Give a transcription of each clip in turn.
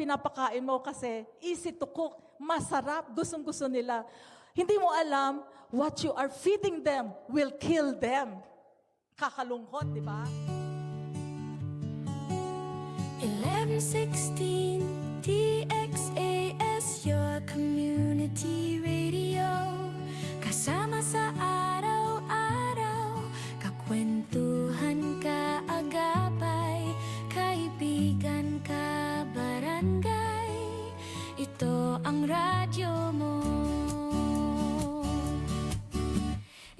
pinapakain mo kasi easy to cook, masarap, gustong-gusto nila. Hindi mo alam, what you are feeding them will kill them. Kakalungkot, di ba? 1116 DXAS, your community radio. Kasama sa araw-araw, kakwentuhan, kaagapay, kaibigan, kabarangay. Ito ang radyo mo.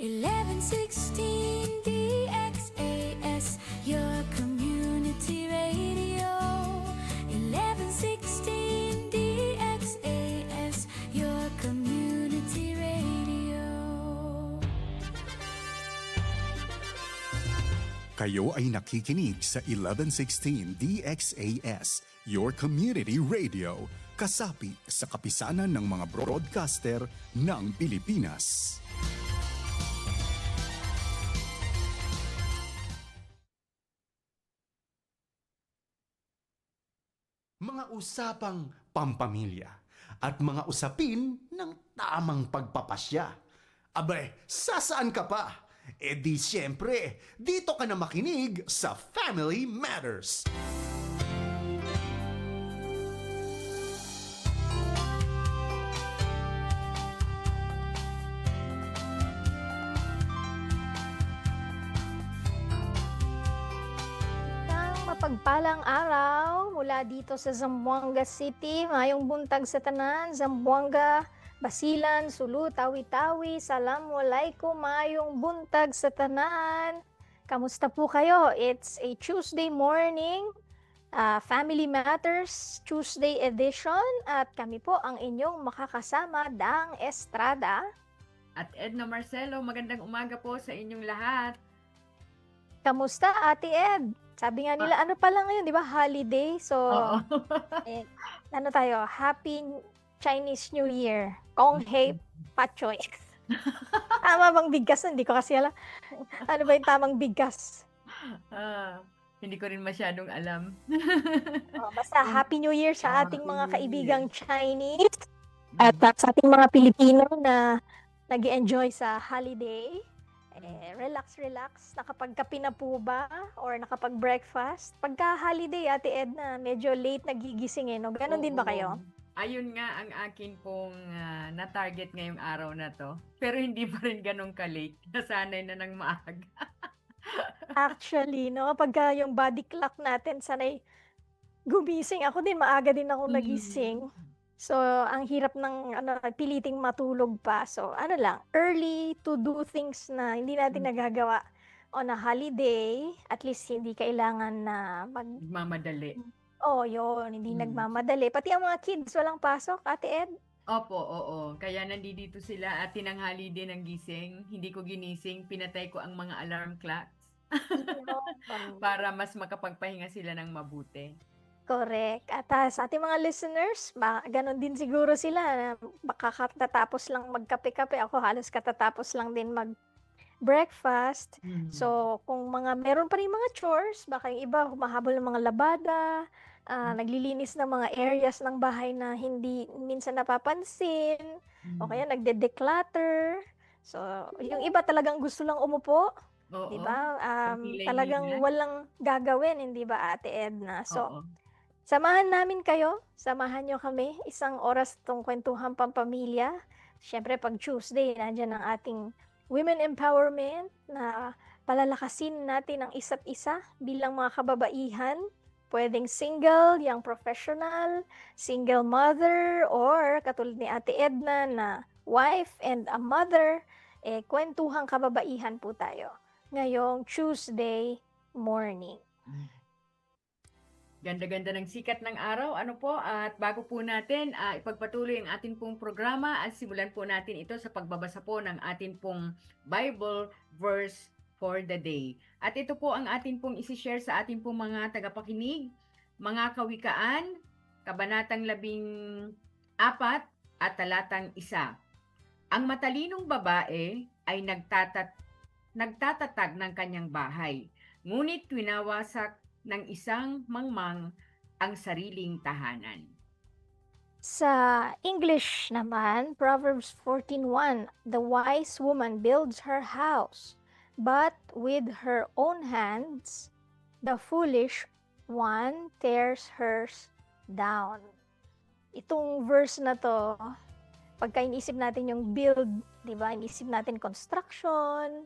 1116 DXAS, your community radio. 1116 DXAS, your community radio. Kayo ay nakikinig sa 1116 DXAS, your community radio, kasapi sa kapisanan ng mga broadcaster ng Pilipinas. Mga usapang pampamilya at mga usapin ng tamang pagpapasya. Abay, sasaan ka pa? E di siyempre, dito ka na makinig sa Family Matters. Mapagpalang araw mula dito sa Zamboanga City. Mayong buntag sa tanan, Zamboanga, Basilan, Sulu, Tawi-Tawi. Assalamualaikum, mayong buntag sa tanan. Kamusta po kayo? It's a Tuesday morning, Family Matters Tuesday edition. At kami po ang inyong makakasama, Dang Estrada. At Edna Marcelo, magandang umaga po sa inyong lahat. Kamusta, Ate Ed? Sabi nga nila, ano pala ngayon, di ba? Holiday. So, ano tayo? Happy Chinese New Year. Kong Hei Pachoy. Tama bang bigkas? Hindi ko kasi alam. Ano ba yung tamang bigkas? Hindi ko rin masyadong alam. Basta Happy New Year sa ating mga kaibigang Chinese. At sa ating mga Pilipino na nag-enjoy sa holiday. Relax. Nakapagkape na po ba? Or nakapag-breakfast? Pagka-holiday, Ate Edna, medyo late nagigising no? Ganon din ba kayo? Ayun nga ang akin pong na-target ngayong araw na to. Pero hindi pa rin ganun ka-late. Nasanay na ng maaga. Actually, no? Pagka yung body clock natin, sanay gumising. Ako din, maaga din ako nagising. So, ang hirap ng piliting matulog pa. So, early to do things na hindi natin nagagawa on a holiday. At least hindi kailangan na Magmamadali. Yun, hindi nagmamadali. Pati ang mga kids, walang pasok, Ate Ed? Opo, oo. Kaya nandito sila at tinanghali din ang gising. Hindi ko ginising, pinatay ko ang mga alarm clocks. Para mas makapagpahinga sila ng mabuti. Correct. At sa ating mga listeners, ganon din siguro sila. Baka katatapos lang magkape-kape. Ako halos katatapos lang din mag-breakfast. So, kung meron pa rin mga chores, baka yung iba humahabol ng mga labada, naglilinis ng mga areas ng bahay na hindi minsan napapansin, o kaya nagde-declutter. So, yung iba talagang gusto lang umupo. Di ba? Talagang walang gagawin, hindi ba, Ate Edna? So, samahan namin kayo, samahan nyo kami, isang oras itong kwentuhan pampamilya. Siyempre, pag Tuesday, nandiyan ang ating women empowerment na palalakasin natin ang isa't isa bilang mga kababaihan. Pwedeng single, young professional, single mother, or katulad ni Ate Edna na wife and a mother, kwentuhang kababaihan po tayo ngayong Tuesday morning. Ganda-ganda ng sikat ng araw. At bago po natin ipagpatuloy ang atin pong programa at simulan po natin ito sa pagbabasa po ng atin pong Bible verse for the day. At ito po ang atin pong isi-share sa atin pong mga tagapakinig, mga kawikaan, kabanatang 14 at talatang 1. Ang matalinong babae ay nagtatatag ng kanyang bahay, ngunit winawasak ng isang mangmang ang sariling tahanan? Sa English naman, Proverbs 14:1, the wise woman builds her house, but with her own hands, the foolish one tears hers down. Itong verse na to, pagka inisip natin yung build, di ba? Inisip natin construction.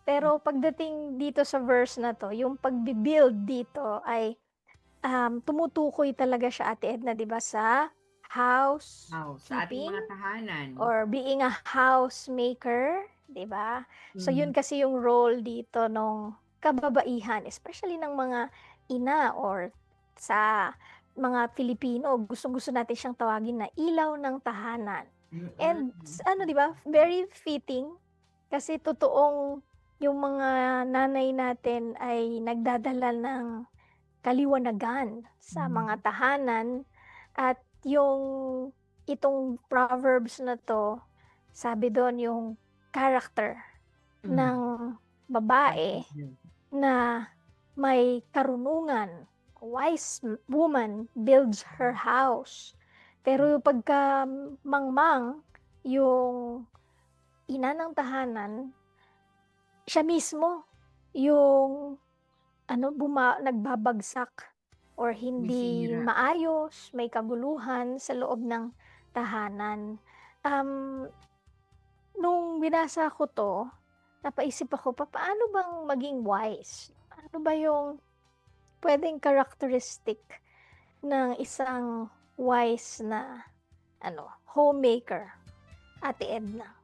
Pero pagdating dito sa verse na to, yung pagbibuild dito ay tumutukoy talaga siya, Ate Edna, di ba, sa house Sa ating keeping mga tahanan. or being a housemaker, di ba? So yun kasi yung role dito nung kababaihan, especially ng mga ina or sa mga Filipino, gustong-gusto natin siyang tawagin na ilaw ng tahanan. And ano, di ba? Very fitting kasi totoong yung mga nanay natin ay nagdadala ng kaliwanagan sa mga tahanan, at yung itong Proverbs na to, sabi doon yung character ng babae na may karunungan. A wise woman builds her house. Pero yung pagka mangmang, yung ina ng tahanan, siya mismo yung nagbabagsak or hindi Sumisira. maayos, may kaguluhan sa loob ng tahanan. Nung binasa ko to, napaisip ako, paano bang maging wise? Ano ba yung pwedeng characteristic ng isang wise na homemaker, Ate Edna?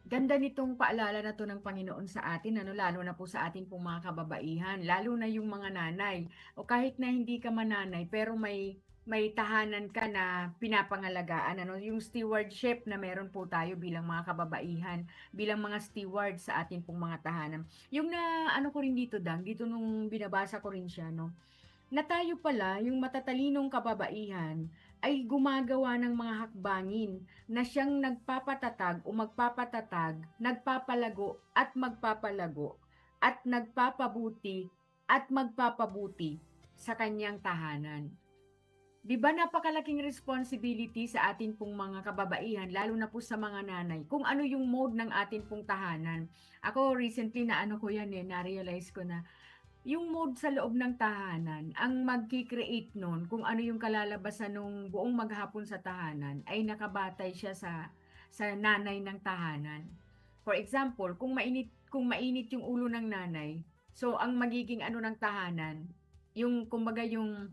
Ganda nitong paalala na to ng Panginoon sa atin, lalo na po sa ating pong mga kababaihan, lalo na yung mga nanay, o kahit na hindi ka mananay, pero may tahanan ka na pinapangalagaan, yung stewardship na meron po tayo bilang mga kababaihan, bilang mga steward sa ating pong mga tahanan. Yung ko rin dito, dito nung binabasa ko rin siya, na tayo pala, yung matatalinong kababaihan, ay gumagawa ng mga hakbangin na siyang nagpapatatag o magpapatatag, nagpapalago at magpapalago, at nagpapabuti at magpapabuti sa kanyang tahanan. Di ba napakalaking responsibility sa atin pong mga kababaihan, lalo na po sa mga nanay, kung ano yung mode ng atin pong tahanan. Ako recently na-realize ko na yung mode sa loob ng tahanan, ang magki-create nun, kung ano yung kalalabasan ng buong maghapon sa tahanan, ay nakabatay siya sa nanay ng tahanan. For example, kung mainit yung ulo ng nanay, so ang magiging ng tahanan, yung kumbaga yung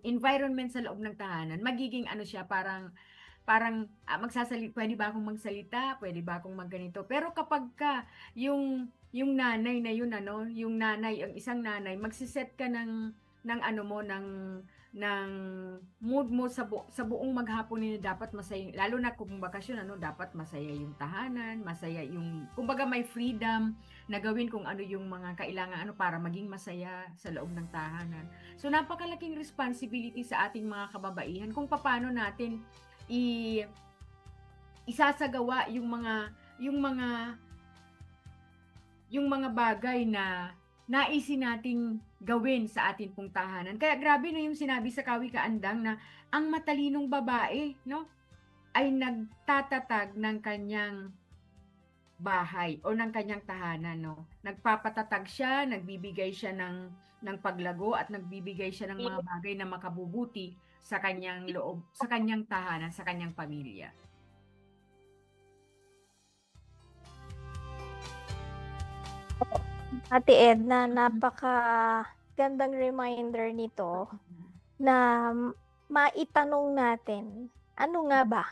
environment sa loob ng tahanan, magiging siya, parang pwede ba akong magsalita, pwede ba akong magganito. Pero kapag yung nanay na yun, yung nanay, ang isang nanay, magsiset ka ng mood mo sa buong maghapon nila, dapat masaya, lalo na kung bakasyon, dapat masaya yung tahanan, masaya yung, kumbaga may freedom na gawin kung ano yung mga kailangan para maging masaya sa loob ng tahanan. So napakalaking responsibility sa ating mga kababaihan kung paano natin isasagawa yung mga bagay na naisin nating gawin sa atin pong tahanan. Kaya grabe yung sinabi sa Kawi-kaandang na ang matalinong babae, ay nagtatatag ng kanyang bahay o ng kanyang tahanan, Nagpapatatag siya, nagbibigay siya ng paglago, at nagbibigay siya ng mga bagay na makabubuti sa kanyang loob, sa kanyang tahanan, sa kanyang pamilya. Ate Edna, napaka gandang reminder nito na maitanong natin, ano nga ba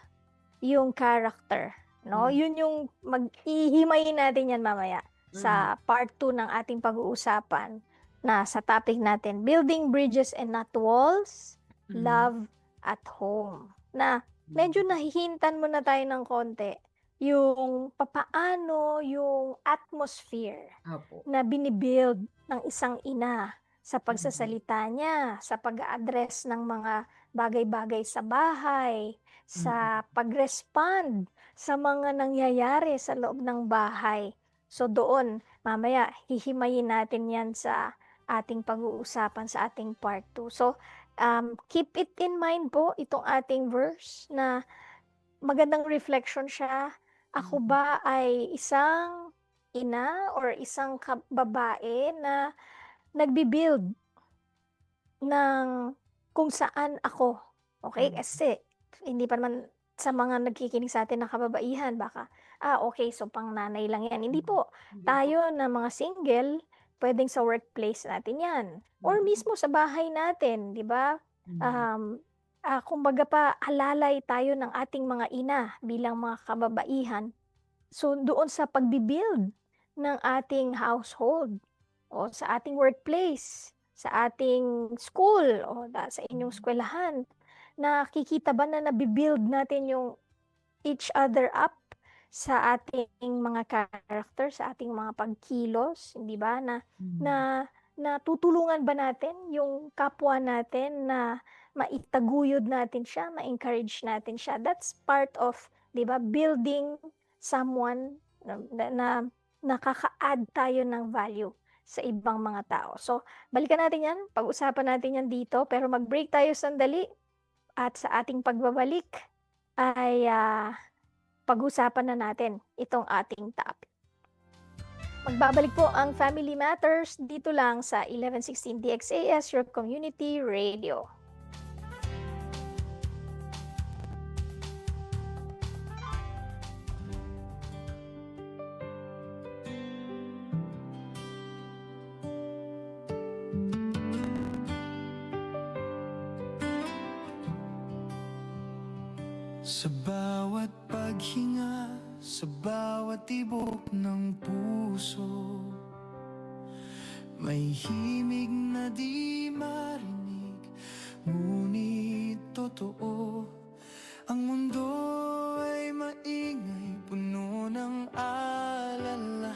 yung character, Yun yung mag-ihimayin natin yan mamaya sa part 2 ng ating pag-uusapan na sa topic natin, Building Bridges and Not Walls, Love at Home. Na medyo nahihintan mo na tayo ng konti yung papaano yung atmosphere Opo. na binibuild ng isang ina sa pagsasalita niya, sa pag-address ng mga bagay-bagay sa bahay, sa pag-respond sa mga nangyayari sa loob ng bahay. So doon, mamaya, hihimayin natin yan sa ating pag-uusapan sa ating part 2. So, keep it in mind po itong ating verse na magandang reflection siya. Ako ba ay isang ina or isang babae na nagbi-build ng kung saan ako? Okay? Kasi hindi pa naman sa mga nagkikinig sa atin na kababaihan, baka, okay, so pang nanay lang yan. Hindi po. Tayo na mga single, pwedeng sa workplace natin yan. Or mismo sa bahay natin, di ba? Kumbaga pa, alalay tayo ng ating mga ina bilang mga kababaihan. So, doon sa pagbibuild ng ating household, o sa ating workplace, sa ating school, o sa inyong eskwelahan, nakikita ba na nabibuild natin yung each other up sa ating mga character, sa ating mga pagkilos, hindi ba? Na tutulungan ba natin yung kapwa natin na maitaguyod natin siya, ma-encourage natin siya. That's part of, di ba, building someone na nakaka-add tayo ng value sa ibang mga tao. So, balikan natin yan, pag-usapan natin yan dito, pero mag-break tayo sandali at sa ating pagbabalik ay pag-usapan na natin itong ating topic. Magbabalik po ang Family Matters dito lang sa 1116 DXAS, your community radio. Sa bawat paghinga, sa bawat tibok ng puso, may himig na di marinig, ngunit totoo. Ang mundo ay maingay, puno ng alalahanin,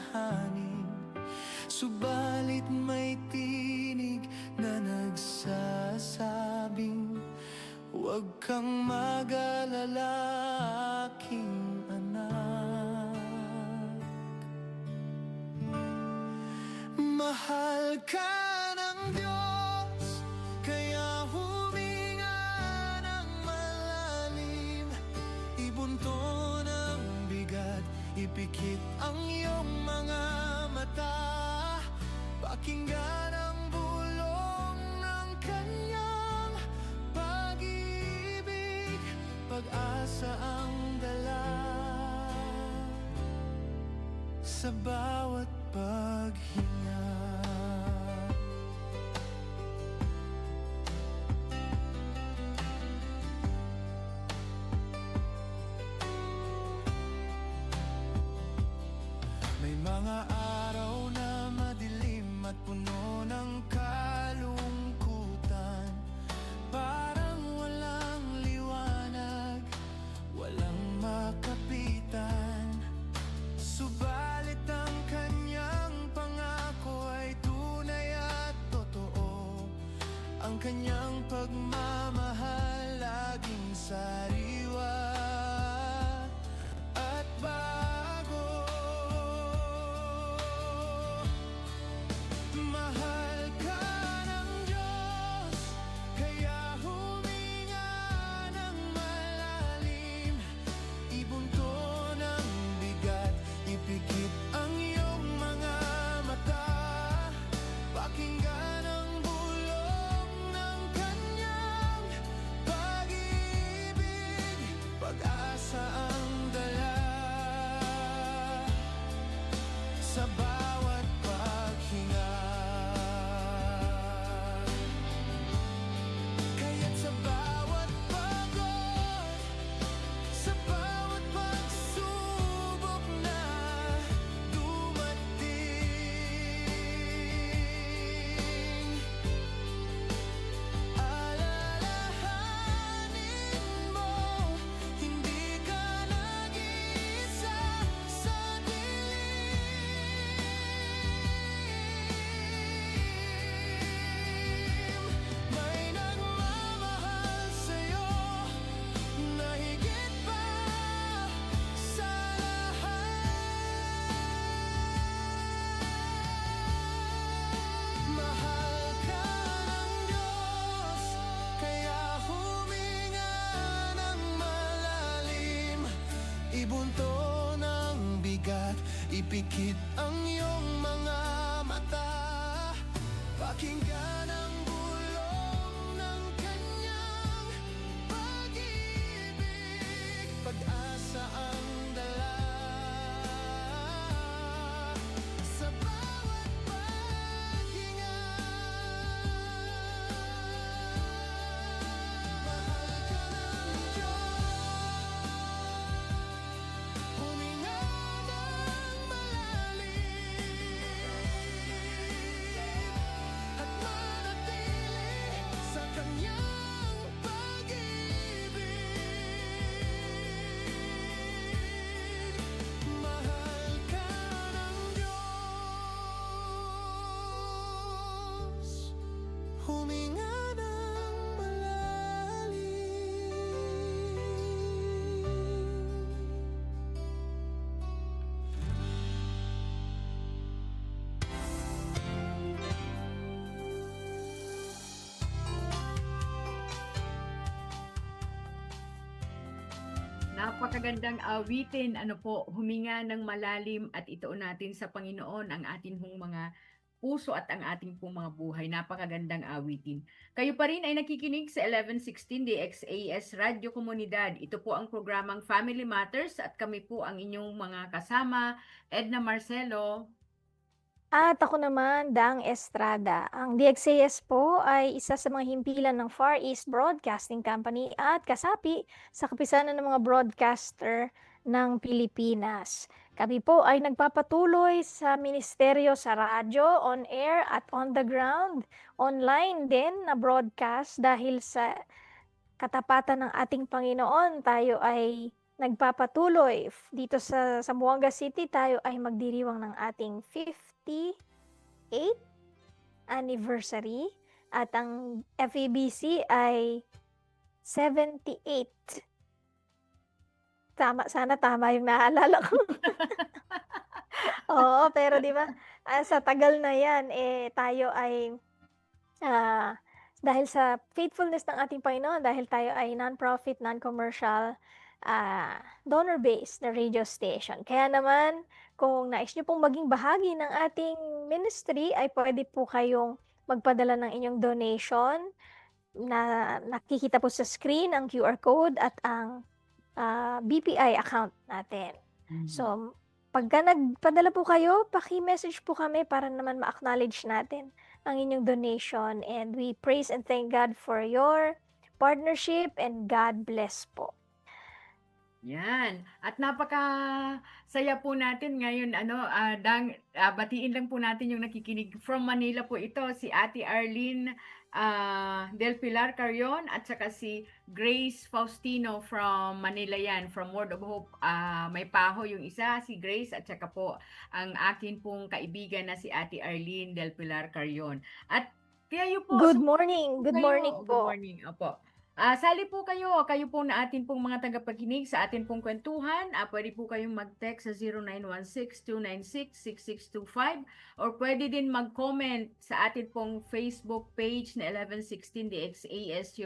subalit may tinig na nagsasabing, huwag kang mag-alala, aking anak. Mahal ka ng Diyos, kaya huminga ng malalim. Ibunto ng bigat, ipikit ang iyong mga mata. Pakinggan ang bulong ng kanyang pag-ibig, pag-asa ang dala sa bawat paghinga. May mga araw na madilim at puno ng kalungkutan, parang walang liwanag, walang makapitan. Subalit ang kanyang pangako ay tunay at totoo. Ang kanyang pagmamahal laging sariwa at bago. Mahal ka ng Diyos, kaya huminga ng malalim. Ibunto ng bigat, ipikit ang iyong mga mata. Pakinggan ang bulong ng kanyang pag-ibig, ibunto ng bigat, ipikit ang iyong mga mata. Pakinggan ang bulong ng kanyang pag-ibig, pag-asa ang dala. Sa bawat paghinga, mahal ka ng Diyos. Huminga ng malalim at manatili sa kanyang pag-ibig. Mahal ka ng Diyos. Huminga ng malalim. Napakagandang awitin, ano po, huminga ng malalim at ituon natin sa Panginoon ang ating hong mga puso at ang ating pong mga buhay. Napakagandang awitin. Kayo pa rin ay nakikinig sa 1116 DXAS Radio Komunidad. Ito po ang programang Family Matters at kami po ang inyong mga kasama, Edna Marcelo. At ako naman, Dang Estrada. Ang DXAS po ay isa sa mga himpilan ng Far East Broadcasting Company at kasapi sa kapisanan ng mga broadcaster ng Pilipinas. Kami po ay nagpapatuloy sa ministeryo sa radyo, on air at on the ground. Online din na broadcast dahil sa katapatan ng ating Panginoon, tayo ay nagpapatuloy. Dito sa Zamboanga City, tayo ay magdiriwang ng ating 58th anniversary at ang FEBC ay 78. Sana tama yung naalala ko. Oo, pero di ba, sa tagal na yan, tayo ay dahil sa faithfulness ng ating Panginoon, dahil tayo ay non-profit, non-commercial, donor-based na radio station. Kaya naman, kung nais nyo pong maging bahagi ng ating ministry, ay pwede po kayong magpadala ng inyong donation na nakikita po sa screen ang QR code at ang BPI account natin. So, pagka nagpadala po kayo, paki-message po kami para naman ma-acknowledge natin ang inyong donation. And we praise and thank God for your partnership and God bless po. Yan. At napaka-saya po natin ngayon, batiin lang po natin yung nakikinig from Manila po ito, si Ate Arlene Del Pilar Carrion at saka si Grace Faustino from Manila yan, from Word of Hope. May paho yung isa, si Grace, at saka po ang akin pong kaibigan na si Ate Arlene Del Pilar Carrion. At kayo po. Good morning. Good kayo. morning Good po. morning. Opo. Sali po kayo po na atin pong mga tagapakinig sa atin pong kwentuhan. Pwede po kayong mag-text sa 0916-296-6625 or pwede din mag-comment sa atin pong Facebook page na 1116 DXAS,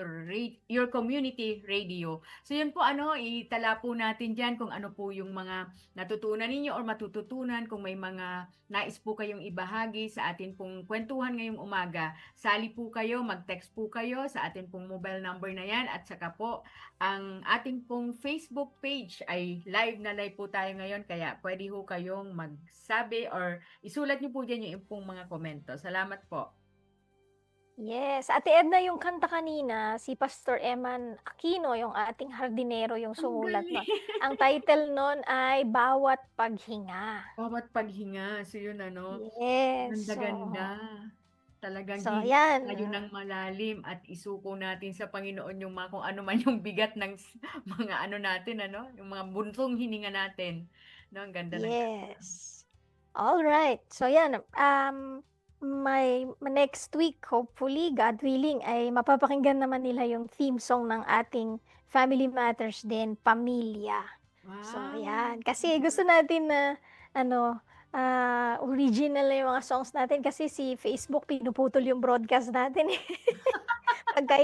your community radio. So yun po, itala po natin dyan kung ano po yung mga natutunan ninyo or matututunan, kung may mga nais po kayong ibahagi sa atin pong kwentuhan ngayong umaga. Sali po kayo, mag-text po kayo sa atin pong mobile number na yan, at saka po ang ating pong Facebook page ay live po tayo ngayon, kaya pwede ho kayong magsabi or isulat niyo po dyan yung pong mga komento. Salamat po. Yes. Ate Edna, yung kanta kanina, si Pastor Eman Aquino, yung ating hardinero, yung sumulat nun. Ang title nun ay Bawat Paghinga. Bawat Paghinga. So yun, Yes. Ganda-ganda. Talagang So, hinga yan. tayo ng malalim at isuko natin sa Panginoon yung mga kung ano man yung bigat ng mga natin, yung mga buntong hininga natin. Ang ganda ng Yes. All right. So yan, my next week, hopefully, God willing, ay mapapakinggan naman nila yung theme song ng ating Family Matters din, Pamilya. So Wow. yan, kasi gusto natin na original na yung mga songs natin kasi si Facebook pinuputol yung broadcast natin. Pagka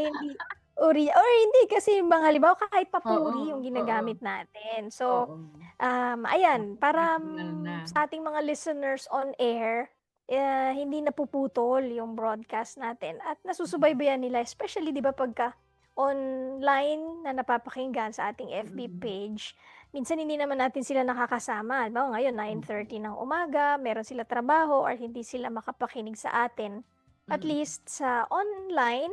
Uri or hindi kasi mga halimbawa kahit papuri Oo, yung oo, ginagamit natin. So, oo. ayan, para Personal na. sa ating mga listeners on air, hindi napuputol yung broadcast natin at nasusubaybayan nila, especially 'di ba pagka online na napapakinggan sa ating FB page, minsan hindi naman natin sila nakakasama. Halimbawa ngayon 9:30 ng umaga, meron sila trabaho or hindi sila makapakinig sa atin. At least sa online,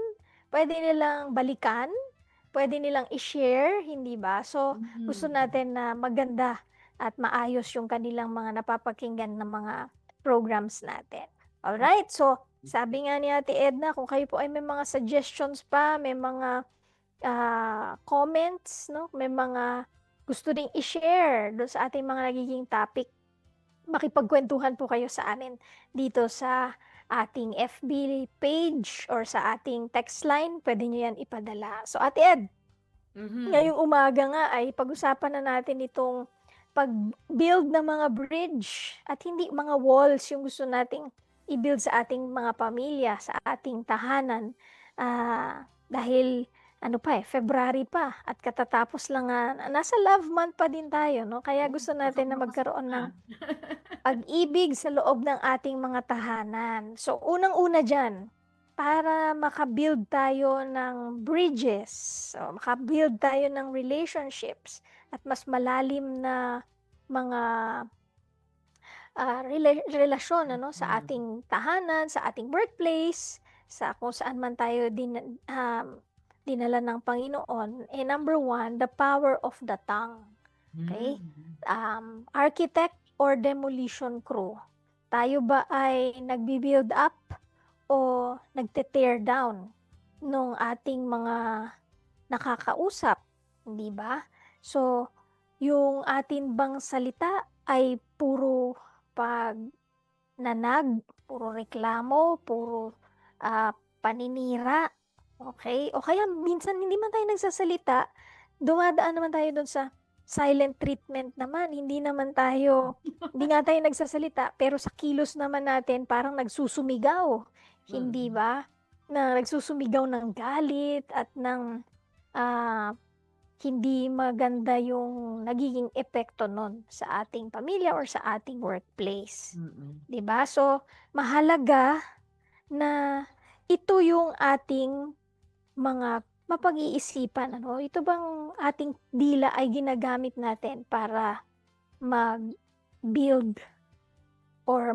pwede nilang balikan, pwede nilang i-share, hindi ba? So, gusto natin na maganda at maayos yung kanilang mga napapakinggan ng mga programs natin. Alright, so sabi nga ni Ate Edna, kung kayo po ay may mga suggestions pa, may mga comments, no? May mga gusto ding i-share doon sa ating mga nagiging topic, makipagkwentuhan po kayo sa amin dito sa ating FB page or sa ating text line, pwede nyo yan ipadala. So, Ate Ed, ngayong umaga nga ay pag-usapan na natin itong pag-build ng mga bridge at hindi mga walls yung gusto nating i-build sa ating mga pamilya, sa ating tahanan. Dahil ano pa February pa at katatapos lang nasa love month pa din tayo, no? Kaya gusto natin na magkaroon ng pag-ibig sa loob ng ating mga tahanan. So, unang-una dyan, para makabuild tayo ng bridges, so, makabuild tayo ng relationships at mas malalim na mga relasyon sa ating tahanan, sa ating workplace, sa kung saan man tayo dinala ng Panginoon. Number one, the power of the tongue. Okay? Architect or demolition crew. Tayo ba ay nagbi-build up o nagte-tear down nung ating mga nakakausap, hindi ba? So, yung atin bang salita ay puro pagnanag, puro reklamo, puro paninira, okay? O kaya minsan hindi man tayo nagsasalita, dumadaan naman tayo doon sa silent treatment naman. Hindi nga tayo nagsasalita, pero sa kilos naman natin parang nagsusumigaw. Hindi ba? Na nagsusumigaw ng galit at ng hindi maganda yung nagiging epekto nun sa ating pamilya or sa ating workplace. 'Di ba? So, mahalaga na ito yung ating mga mapag-iisipan, ano? Ito bang ating dila ay ginagamit natin para mag-build or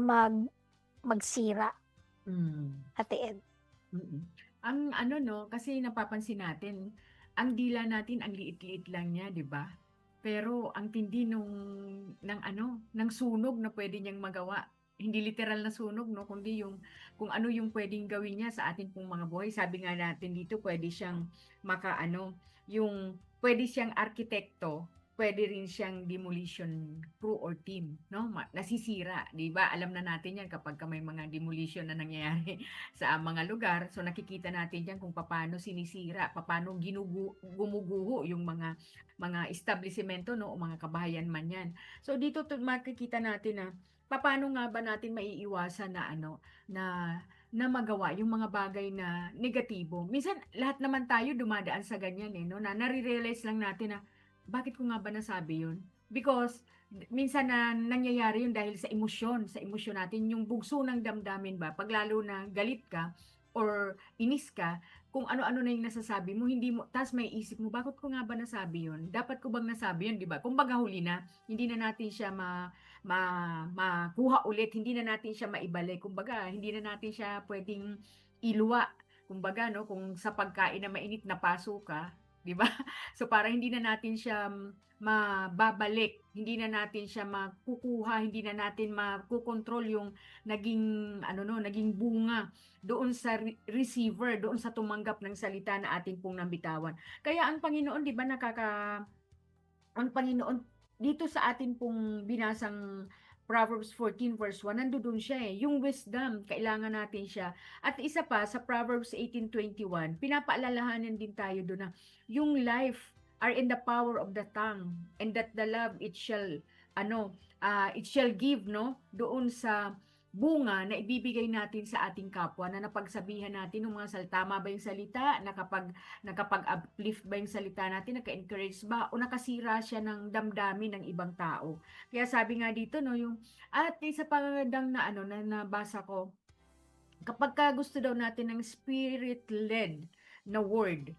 magsira? Ate Ed. Ang ano no, kasi napapansin natin, ang dila natin ang liit-liit lang niya, 'di ba? Pero ang tindi ng sunog na pwede niyang magawa. Hindi literal na sunog, no, kundi yung kung ano yung pwedeng gawin niya sa atin pong mga buhay. Sabi nga natin dito, pwede siyang pwede siyang arkitekto, pwede rin siyang demolition crew or team, no? Nasisira, 'di ba? Alam na natin 'yan kapag may mga demolition na nangyayari sa mga lugar. So nakikita natin 'yan kung paano sinisira, paano gumuguho yung mga establishmento, no, o mga kabahayan man 'yan. So dito makikita natin na paano nga ba natin maiiwasan na magawa yung mga bagay na negatibo. Minsan lahat naman tayo dumadaan sa ganyan no, na nare-realize lang natin na bakit ko nga ba nasabi yun? Because minsan na nangyayari yun dahil sa emosyon natin, yung bugso ng damdamin ba, pag lalo na galit ka or inis ka, kung ano-ano na yung nasasabi mo, tas may isip mo, bakit ko nga ba nasabi yun? Dapat ko bang nasabi yun, di ba? Kung baga huli na, hindi na natin siya makuha ulit, hindi na natin siya maibalik, kumbaga, hindi na natin siya pwedeng iluwa. Kumbaga, no, kung sa pagkain na mainit na paso ka, di ba? So para hindi na natin siya mababalik, hindi na natin siya makukuha, hindi na natin makukontrol yung naging bunga doon sa receiver, doon sa tumanggap ng salita na ating pong nambitawan. Kaya ang Panginoon, di ba, ang Panginoon dito sa atin pong binasang Proverbs 14 verse 1, nandoon siya yung wisdom, kailangan natin siya. At isa pa, sa Proverbs 18:21, pinapaalalahanan din tayo doon na yung life are in the power of the tongue, and that the love it shall give, no, doon sa bunga na ibibigay natin sa ating kapwa na napagsabihan natin ng mga salita. Tama ba yung salita? Nakapag-uplift ba yung salita natin? Naka-encourage ba? O nakasira siya ng damdamin ng ibang tao? Kaya sabi nga dito, no, at isa pa na nabasa ko, kapag ka gusto daw natin ng spirit-led na word,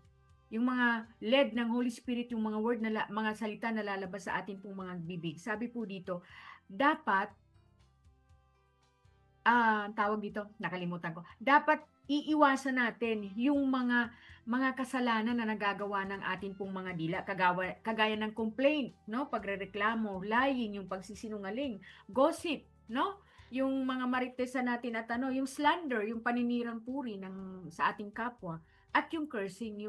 yung mga led ng Holy Spirit, yung mga word mga salita na lalabas sa ating pong mga bibig. Sabi po dito, dapat tawag dito, nakalimutan ko. Dapat iiwasan natin yung mga kasalanan na nagagawa ng atin pong mga dila, kagaya ng complaint, no, pagrereklamo, lying, yung pagsisinungaling, gossip, no? Yung mga maritesan natin at yung slander, yung paninirang puri sa ating kapwa, at yung cursing,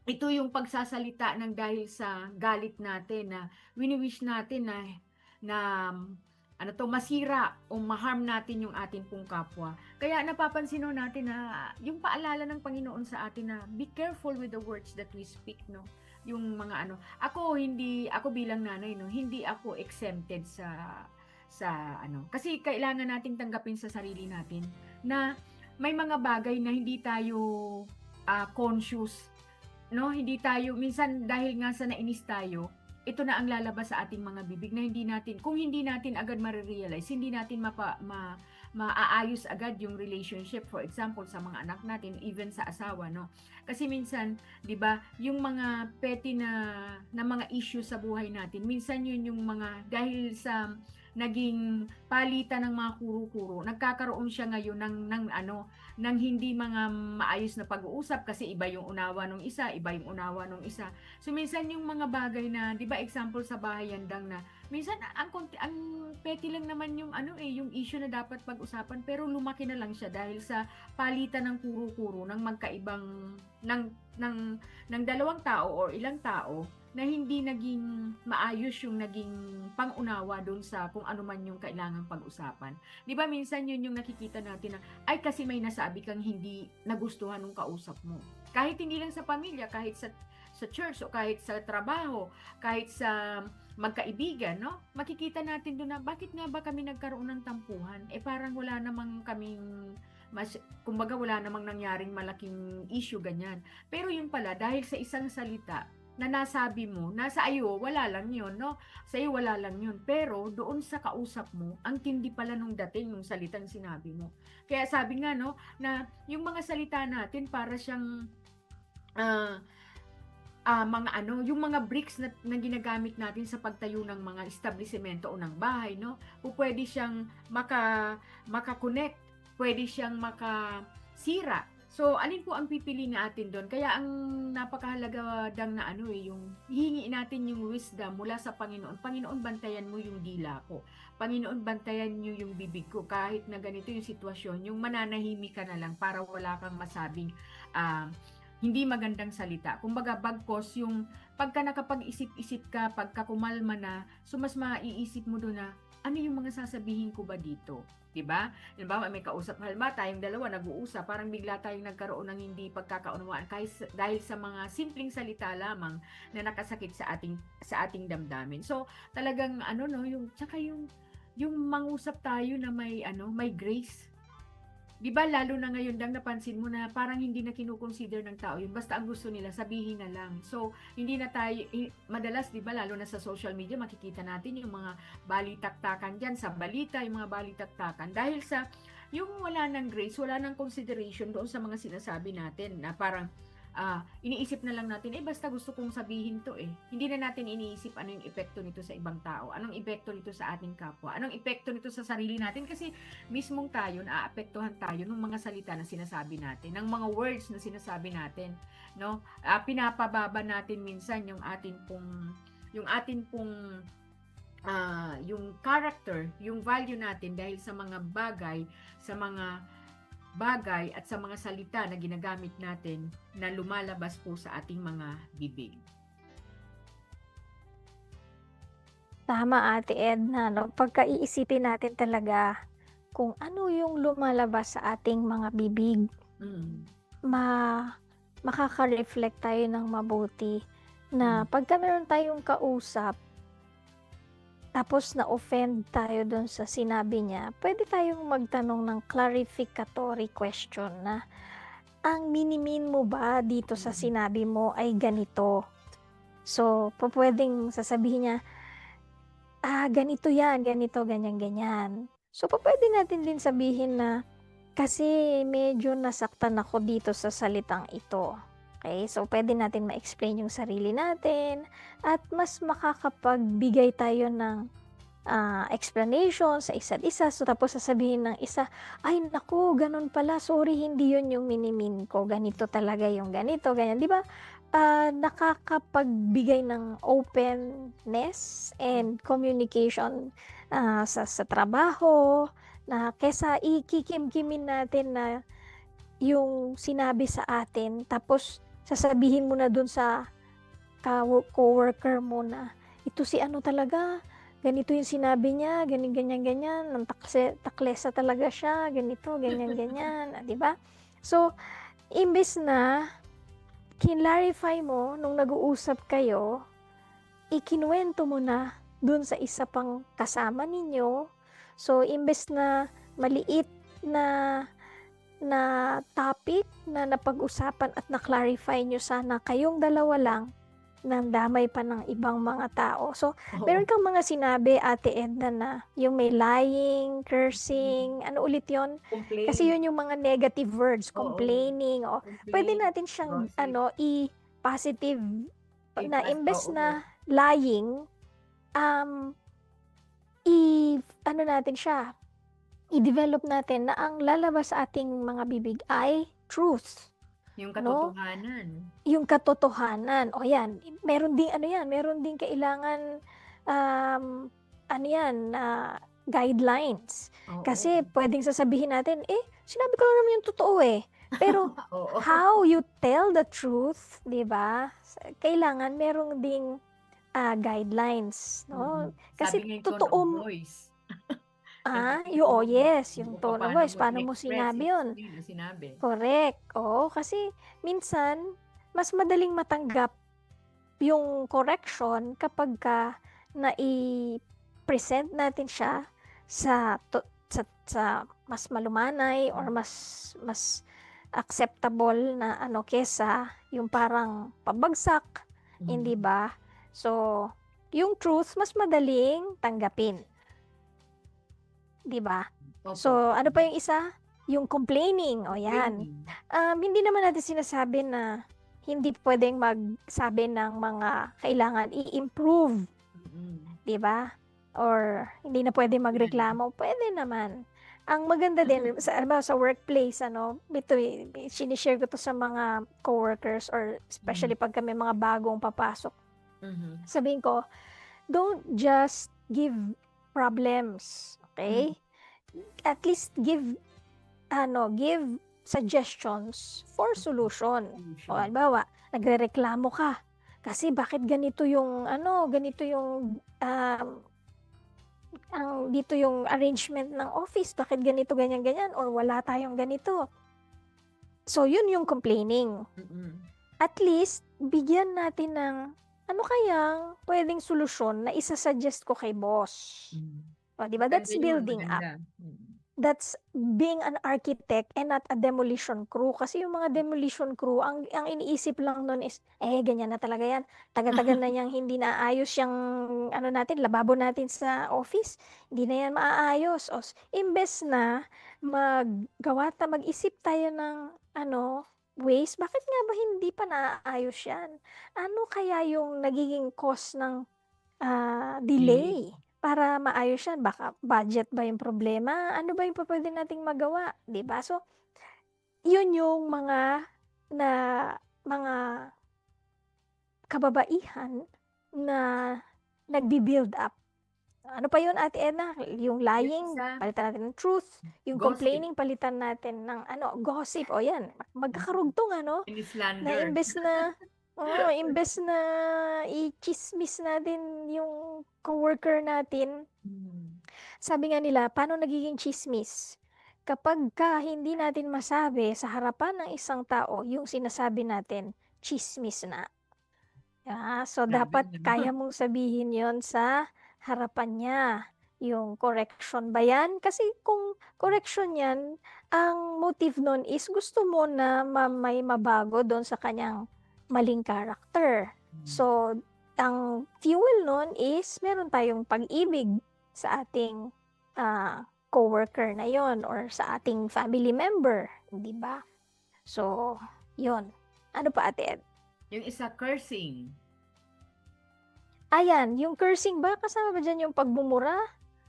ito yung pagsasalita ng dahil sa galit natin na wini-wish natin na masira o ma-harm natin yung ating pong kapwa. Kaya napapansin natin na yung paalala ng Panginoon sa atin na be careful with the words that we speak, no? Yung mga ako bilang nanay, no, hindi ako exempted sa kasi kailangan nating tanggapin sa sarili natin na may mga bagay na hindi tayo conscious, no? Hindi tayo minsan dahil nga sa nainis tayo, ito na ang lalabas sa ating mga bibig na kung hindi natin agad marirealize, hindi natin maaayos agad yung relationship, for example, sa mga anak natin, even sa asawa, no? Kasi minsan, 'di ba, yung mga petty na mga issue sa buhay natin, minsan yun yung mga dahil sa naging palitan ng mga kuro-kuro, nagkakaroon siya ngayon ng hindi mga maayos na pag-uusap kasi iba yung unawa ng isa, iba yung unawa ng isa. So minsan yung mga bagay na, 'di ba, example sa bahay yandang na minsan ang petty lang naman yung yung issue na dapat pag-usapan, pero lumaki na lang siya dahil sa palitan ng kuro-kuro ng magkaibang ng dalawang tao or ilang tao na hindi naging maayos yung naging pangunawa doon sa kung ano man yung kailangang pag-usapan. 'Di ba minsan yun yung nakikita natin na ay kasi may nasabi kang hindi nagustuhan ng kausap mo. Kahit hindi lang sa pamilya, kahit sa church o kahit sa trabaho, kahit sa magkaibigan, no? Makikita natin doon na bakit nga ba kami nagkaroon ng tampuhan? Parang wala namang kaming kumbaga wala namang nangyaring malaking issue ganyan. Pero yun pala dahil sa isang salita na nasabi mo, nasa iyo, wala lang yun, no? Sa iyo, wala lang yun. Pero, doon sa kausap mo, ang tindi pala nung dating, nung salitang sinabi mo. Kaya sabi nga, no, na yung mga salita natin, para siyang, yung mga bricks na ginagamit natin sa pagtayo ng mga establishmento o ng bahay, no? Pwede siyang maka-connect, pwede siyang makasira. So, alin po ang pipili natin doon? Kaya ang napakahalaga yung hihingi natin yung wisdom mula sa Panginoon. Panginoon, bantayan mo yung dila ko. Panginoon, bantayan niyo yung bibig ko. Kahit na ganito yung sitwasyon, yung mananahimik ka na lang para wala kang masabing hindi magandang salita. Kumbaga, bagkos yung pagka nakapag-isip-isip ka, pagka kumalma na, so mas maiisip mo doon na, ano yung mga sasabihin ko ba dito? Diba? Halimbawa, may kausap, halimbawa, tayong dalawa nag-uusap, parang bigla tayong nagkaroon ng hindi pagkakaunawaan dahil sa mga simpleng salita lamang na nakasakit sa ating damdamin. So, talagang yung mangusap tayo na may grace. Diba, lalo na ngayon napansin mo na parang hindi na kinukonsider ng tao yun. Basta ang gusto nila, sabihin na lang. So, hindi na tayo, madalas, diba, lalo na sa social media, makikita natin yung mga balitaktakan dyan, sa balita, yung mga balitaktakan. Dahil sa, yung wala ng grace, wala ng consideration doon sa mga sinasabi natin, na parang, iniisip na lang natin, basta gusto kong sabihin to Hindi na natin iniisip ano yung epekto nito sa ibang tao, anong epekto nito sa ating kapwa, anong epekto nito sa sarili natin, kasi mismong tayo, naaapektuhan tayo ng mga salita na sinasabi natin, ng mga words na sinasabi natin, no? Pinapababa natin minsan yung ating pong yung character, yung value natin dahil sa mga bagay at sa mga salita na ginagamit natin na lumalabas po sa ating mga bibig. Tama, Ate Edna, no? Pagka-iisipin natin talaga kung ano yung lumalabas sa ating mga bibig, makaka-reflect tayo ng mabuti na pagka meron tayong kausap, tapos na-offend tayo dun sa sinabi niya, pwede tayong magtanong ng clarificatory question na, ang minimin mo ba dito sa sinabi mo ay ganito? So, pwedeng sasabihin niya, ganito yan, ganito, ganyan, ganyan. So, pwede natin din sabihin na, kasi medyo nasaktan ako dito sa salitang ito. Okay? So, pwede natin ma-explain yung sarili natin at mas makakapagbigay tayo ng explanation sa isa't isa. So, tapos sasabihin ng isa, ay naku, ganun pala, sorry, hindi yun yung minimin ko. Ganito talaga yung ganito, ganyan. Di ba? Nakakapagbigay ng openness and communication sa trabaho, na kesa ikikimkimin natin na yung sinabi sa atin, tapos sasabihin mo na dun sa co-worker mo na, ito si ano talaga, ganito yung sinabi niya, ganyan, ganyan, ganyan, ng taklesa talaga siya, ganito, ganyan, ganyan, di ba? So, imbes na kinlarify mo nung nag-uusap kayo, ikinuwento mo na dun sa isa pang kasama ninyo. So, imbes na maliit na topic na napag-usapan at na-clarify nyo sana kayong dalawa lang, nandamay pa ng ibang mga tao. So, meron kang mga sinabi, Ate Edna, na yung may lying, cursing, ano ulit yon? Complain. Kasi yun yung mga negative words, Oo. complaining, o pwede Complain, natin siyang gossip. i-positive na I-pass, imbes oo. na lying, ano natin siya, i-develop natin na ang lalabas sa ating mga bibig ay truth. Yung No? katotohanan. Yung katotohanan. O yan, meron ding meron ding kailangan guidelines. Oo. Kasi pwedeng sasabihin natin, sinabi ko lang naman yung totoo eh. Pero Oo. how you tell the truth, 'di ba? Kailangan merong ding guidelines, no? Kasi Sabi nga yung totoo tone of voice. yes, yung tone of voice, paano mo i-express sinabi yun? yun ang sinabi. Correct. Oo, kasi minsan mas madaling matanggap yung correction kapag na i-present natin siya sa mas malumanay or mas acceptable na kesa yung parang pabagsak, hindi ba? So, yung truth mas madaling tanggapin. 'Di ba? Opo. So, ano pa yung isa? Yung complaining. O yan. Complaining. Hindi naman natin sinasabi na hindi pwedeng magsabi ng mga kailangan i-improve, Mm-mm. 'di ba? Or hindi na pwede magreklamo, pwede naman. Ang maganda din sa workplace, ito sinishare ko to sa mga coworkers or especially pag kami mga bagong papasok. Mhm. Sabihin ko, don't just give problems, okay? At least give suggestions for solution. O halimbawa, nagrereklamo ka kasi bakit ganito yung dito yung arrangement ng office, bakit ganito, ganyan, ganyan, or wala tayong ganito. So, yun yung complaining. Mm-mm. At least, bigyan natin ng ano kayang pwedeng solusyon na isa-suggest ko kay boss. O, di ba? That's Maganda yun, building up. maganda. Mm. That's being an architect and not a demolition crew. Kasi yung mga demolition crew, ang iniisip lang nun is, ganyan na talaga yan. Tagal-tagal na niyang hindi naayos yung lababo natin sa office. Hindi na yan maaayos. O, imbes na mag-isip tayo ng ways, bakit nga ba hindi pa naayos yan? Ano kaya yung nagiging cause ng delay? Para maayos yan, baka budget ba yung problema? Ano ba yung pwede nating magawa? 'Di ba? So, yun yung mga kababaihan na nagbi-build up. Ano pa yun, Ate Edna? Yung lying, isa, palitan natin ng truth. Yung gossip. complaining, palitan natin ng gossip. O yan, magkakarugtong And na slander. imbes na i-chismis natin yung coworker natin, sabi nga nila, paano nagiging chismis? Kapag hindi natin masabi sa harapan ng isang tao, yung sinasabi natin, chismis na. So, Grabe dapat naman. kaya mong sabihin yon sa harapan niya. Yung correction ba yan? Kasi kung correction yan, ang motive nun is gusto mo na may mabago doon sa kanyang maling character. So, ang fuel nun is meron tayong pag-ibig sa ating coworker na yon or sa ating family member, di ba? So, yon. Ano pa, Ate Ed? Yung isa, cursing. Ayan, yung cursing ba? Kasama ba dyan yung pagmumura?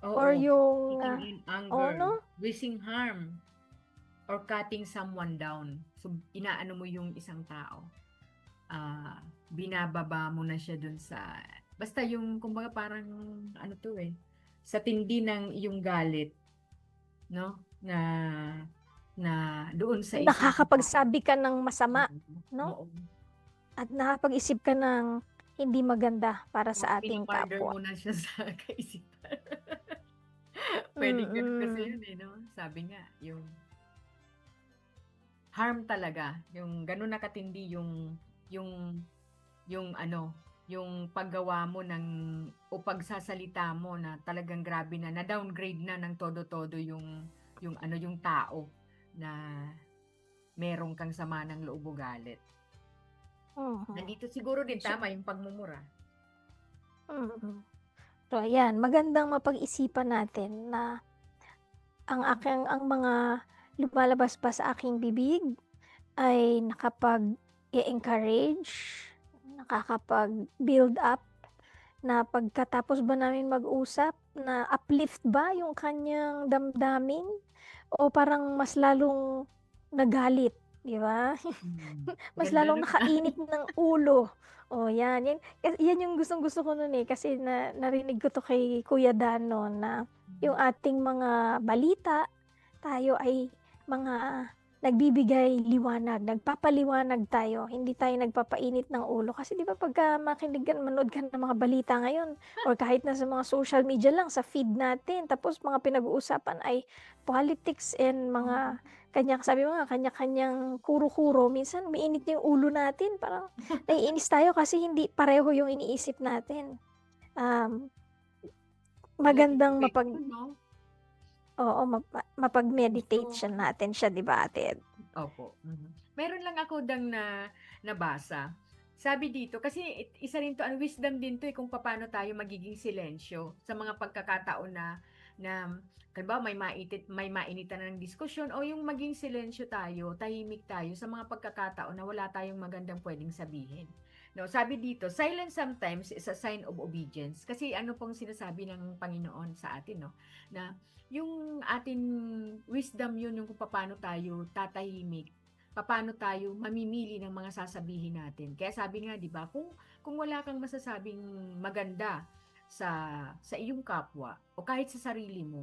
Oo. Or yung... Speaking in anger, oh, no? wishing harm, or cutting someone down. So, inaano mo yung isang tao. Binababa mo na siya dun sa... Basta yung, kumbaga parang, ano to sa tindi ng iyong galit, no? Na doon sa isang nakakapagsabi ka ng masama, tao. no? Oo. At nakapag-isip ka ng hindi maganda para sa ating Pinamurder kapwa. mo na siya sa kaisipan. Pwede ganun kasi yun no? Sabi nga, yung harm talaga, yung ganun na katindi yung paggawa mo o pagsasalita mo na talagang grabe na downgrade na ng todo-todo yung tao na meron kang sama ng loob o galit. Nandito siguro din tama yung pagmumura. So, ayan, magandang mapag-isipan natin na ang mga lumalabas pa sa aking bibig ay nakapag-encourage, nakakapag-build up, na pagkatapos ba namin mag-usap, na uplift ba yung kanyang damdamin o parang mas lalong nagalit, di ba? Mas Ganda lalong nun. nakainit ng ulo. Oh, yan yung gustong-gusto ko nun kasi narinig ko to kay Kuya Dano na yung ating mga balita, tayo ay mga nagbibigay liwanag, nagpapaliwanag tayo, hindi tayo nagpapainit ng ulo. Kasi di ba pagka manood ka ng mga balita ngayon, or kahit na sa mga social media lang, sa feed natin, tapos mga pinag-uusapan ay politics and mga sabi mo nga, kanya-kanyang kuro-kuro, minsan mainit yung ulo natin, parang naiinis tayo kasi hindi pareho yung iniisip natin. Magandang mapag-meditate siya natin siya, di ba, Ate Ed? Opo. Meron lang ako nabasa. Sabi dito, kasi isa rin to, wisdom din to kung paano tayo magiging silensyo sa mga pagkakataon na halimbawa may mainitan ng diskusyon o yung maging silensyo tayo, tahimik tayo sa mga pagkakataon na wala tayong magandang pwedeng sabihin. No, sabi dito, silence sometimes is a sign of obedience. Kasi ano pong sinasabi ng Panginoon sa atin, no? Na yung ating wisdom yun, yung kung paano tayo tatahimik, paano tayo mamimili ng mga sasabihin natin. Kaya sabi nga, di ba, kung wala kang masasabing maganda sa iyong kapwa o kahit sa sarili mo,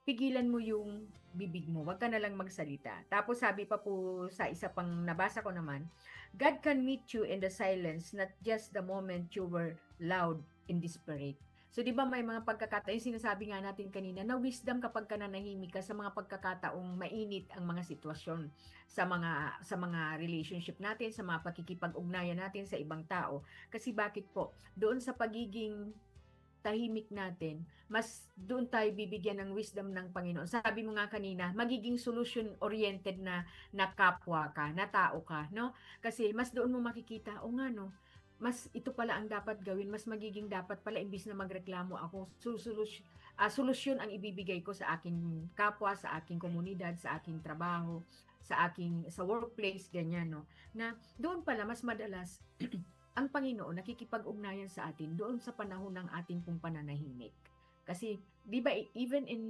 pigilan mo yung bibig mo. Huwag ka na lang magsalita. Tapos sabi pa po sa isa pang nabasa ko naman, God can meet you in the silence, not just the moment you were loud and desperate. So, di ba may mga pagkakataon, sinasabi nga natin kanina, na wisdom kapag ka nanahimik ka sa mga pagkakataong mainit ang mga sitwasyon sa mga relationship natin, sa mga pakikipag-ugnayan natin sa ibang tao. Kasi bakit po? Doon sa pagiging tahimik natin, mas doon tayo bibigyan ng wisdom ng Panginoon. Sabi mo nga kanina, magiging solution-oriented na kapwa ka, na tao ka, no? Kasi mas doon mo makikita, o nga no, mas ito pala ang dapat gawin, mas magiging dapat pala imbis na magreklamo ako, solusyon ang ibibigay ko sa aking kapwa, sa aking komunidad, sa aking trabaho, sa workplace, ganyan, no? Na doon pala mas madalas ang Panginoon nakikipag-ugnayan sa atin doon sa panahon ng ating pong pananahimik. Kasi, di ba, even in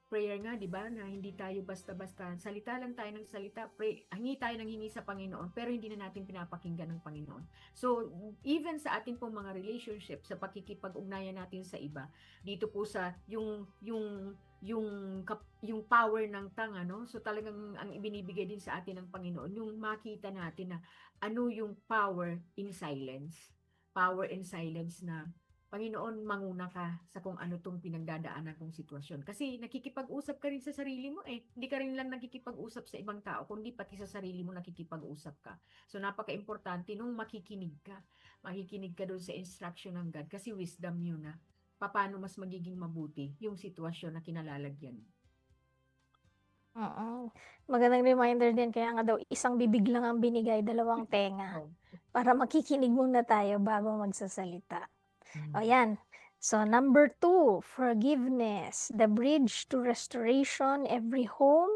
prayer nga, di ba, na hindi tayo basta-basta, salita lang tayo ng salita, hingi tayo ng hingi sa Panginoon, pero hindi na natin pinapakinggan ng Panginoon. So, even sa ating pong mga relationship, sa pakikipag-ugnayan natin sa iba, dito po sa yung power ng tanga, no? So talagang ang ibinibigay din sa atin ng Panginoon, yung makita natin na ano yung power in silence. Power in silence na, Panginoon, manguna ka sa kung ano tong pinagdadaanan kong sitwasyon. Kasi nakikipag-usap ka rin sa sarili mo Hindi ka rin lang nakikipag-usap sa ibang tao, kundi pati sa sarili mo nakikipag-usap ka. So napaka-importante nung makikinig ka. Makikinig ka doon sa instruction ng God kasi wisdom yun na paano mas magiging mabuti yung sitwasyon na kinalalagyan. Oo. Magandang reminder din, kaya nga daw isang bibig lang ang binigay, dalawang tenga. Oh. Para makikinig muna tayo bago magsasalita. Mm. O yan. So, number 2, forgiveness. The bridge to restoration, every home.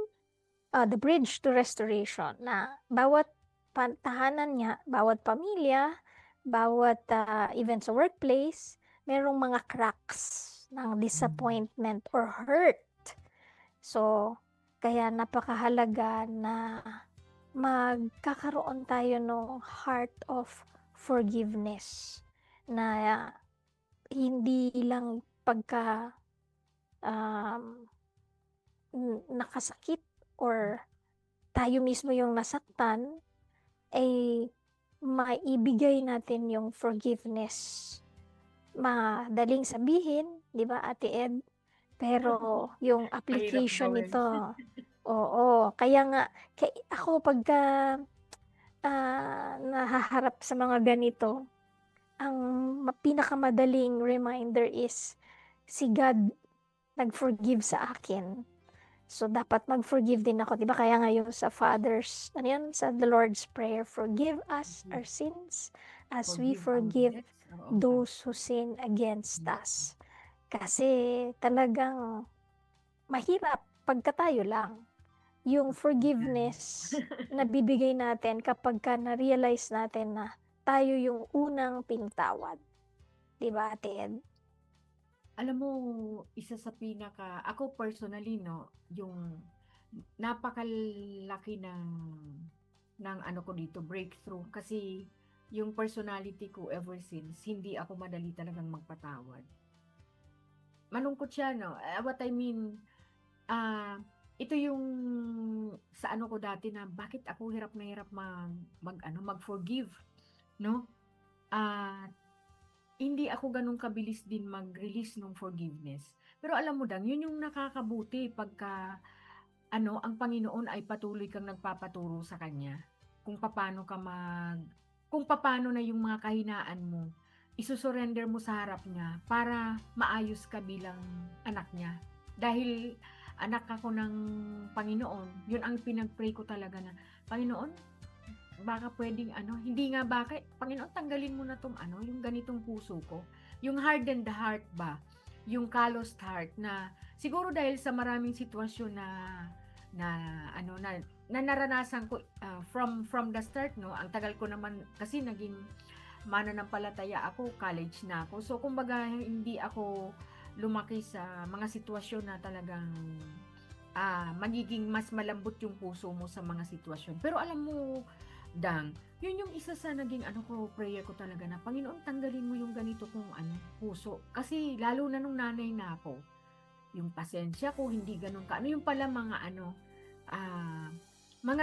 The bridge to restoration. Na bawat tahanan niya, bawat pamilya, bawat even sa workplace, merong mga cracks ng disappointment or hurt. So, kaya napakahalaga na magkakaroon tayo ng heart of forgiveness, na hindi lang pagka nakasakit or tayo mismo yung nasaktan, ay maibigay natin yung forgiveness. Madaling sabihin, di ba, Ate Ed? Pero yung application gawin. nito, oo. Kaya nga, ako pagka nahaharap sa mga ganito, ang pinakamadaling reminder is si God nag-forgive sa akin. So, dapat mag-forgive din ako. Diba? Kaya nga yung sa Father's, ano yun? Sa the Lord's Prayer, forgive us our sins as we forgive those who sin against us. Kasi talagang mahirap pagka tayo lang. Yung forgiveness na bibigay natin kapag ka na-realize natin na tayo yung unang pinatawad. Diba, Ate Ed? Alam mo, isa sa ako personally, no, yung napakalaki ng ano ko dito, breakthrough. Kasi yung personality ko ever since, hindi ako madali talagang magpatawad. Malungkot siya, no? What I mean, ito yung sa ano ko dati na bakit ako hirap na hirap mag-forgive, no? Hindi ako ganun kabilis din mag-release ng forgiveness. Pero alam mo dang, yun yung nakakabuti pagka ang Panginoon ay patuloy kang nagpapaturo sa Kanya. Kung paano na yung mga kahinaan mo, isusurrender mo sa harap niya para maayos ka bilang anak niya. Dahil anak ako ng Panginoon, yun ang pinag-pray ko talaga na, Panginoon, baka pwedeng hindi nga bakit, Panginoon, tanggalin mo na tong yung ganitong puso ko. Yung hardened heart ba? Yung calloused heart na siguro dahil sa maraming sitwasyon na naranasan ko from the start, no. Ang tagal ko naman kasi naging mananampalataya ako, college na ako. So kumbaga hindi ako lumaki sa mga sitwasyon na talagang magiging mas malambot yung puso mo sa mga sitwasyon. Pero alam mo, Dang, yun yung isa sa naging prayer ko talaga na, Panginoon, tanggalin mo yung ganito kong puso. Kasi lalo na nung nanay na ako, yung pasensya ko, hindi ganun ka. Yung pala mga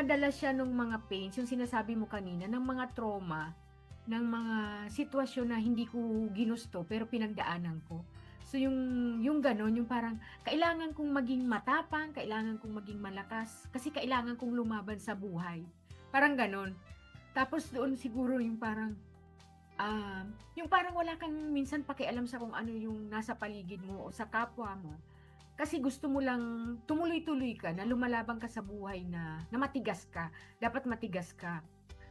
dala siya ng mga pains, yung sinasabi mo kanina, ng mga trauma, ng mga sitwasyon na hindi ko ginusto, pero pinagdaanan ko. So yung ganun, yung parang, kailangan kong maging matapang, kailangan kong maging malakas, kasi kailangan kong lumaban sa buhay. Parang ganon. Tapos doon siguro yung parang wala kang minsan pakialam sa kung ano yung nasa paligid mo o sa kapwa mo. Kasi gusto mo lang tumuloy-tuloy ka, na lumalabang ka sa buhay na matigas ka. Dapat matigas ka.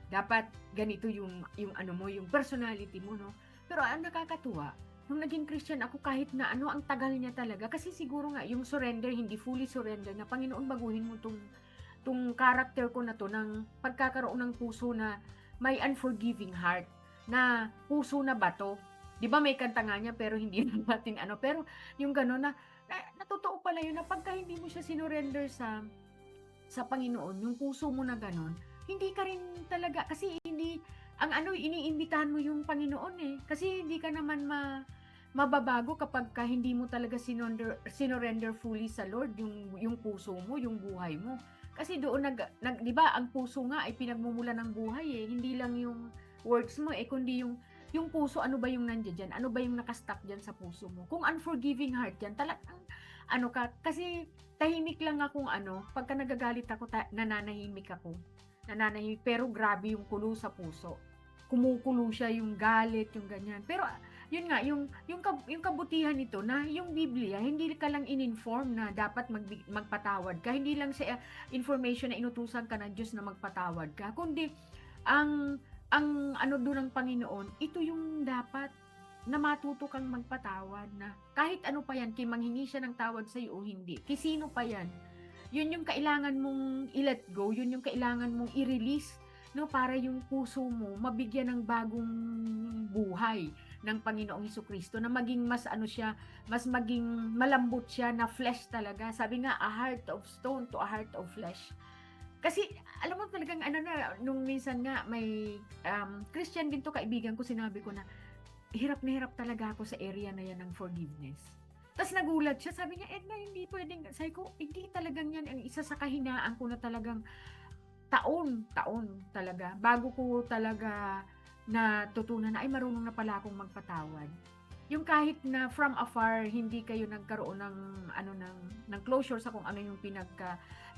Dapat ganito yung yung personality mo, no? Pero ang nakakatuwa, nung naging Christian ako, kahit na ang tagal niya talaga. Kasi siguro nga, yung surrender, hindi fully surrender, na Panginoon, baguhin mo tong character ko na to, ng pagkakaroon ng puso na may unforgiving heart, na puso na bato. Di ba may kanta nga niya, pero hindi natin pero yung gano'n na natotoo pala yun, na pagka hindi mo siya sinurrender sa Panginoon, yung puso mo na gano'n, hindi ka rin talaga, kasi hindi, iniimbitahan mo yung Panginoon kasi hindi ka naman mababago kapag hindi mo talaga sinurrender fully sa Lord yung puso mo, yung buhay mo. Kasi doon 'di ba, ang puso nga ay pinagmumulan ng buhay hindi lang yung words mo kundi yung puso, ano ba yung nandiyan diyan? Ano ba yung nakastuck diyan sa puso mo? Kung unforgiving heart yan, talagang kasi tahimik lang akong pagka nagagalit ako, nananahimik ako. Pero grabe yung kulo sa puso. Kumukulo siya, yung galit, yung ganyan. Pero yun nga, yung kabutihan nito na yung Biblia, hindi ka lang in-inform na dapat magpatawad ka. Hindi lang sa information na inutusan ka ng Diyos na magpatawad ka, kundi ang ano doon ng Panginoon, ito yung dapat na matuto kang magpatawad na kahit ano pa yan, manghingi siya ng tawad sa iyo o hindi, sino pa yan, yun yung kailangan mong i-let go, yun yung kailangan mong i-release, no, para yung puso mo mabigyan ng bagong buhay ng Panginoong Hesukristo, na maging mas ano siya, mas maging malambot siya na flesh talaga. Sabi nga, a heart of stone to a heart of flesh. Kasi, alam mo talagang ano na, nung minsan nga, may Christian din to, kaibigan ko, sinabi ko na, hirap na hirap talaga ako sa area na yan ng forgiveness. Tapos nagulat siya, sabi niya, Edna, hindi pwedeng, sabi ko, hindi talagang yan, ang isa sa kahinaan ko na talagang taon talaga, bago ko talaga natutunan na, ay marunong na pala akong magpatawad. Yung kahit na from afar, hindi kayo nagkaroon ng closure sa kung ano yung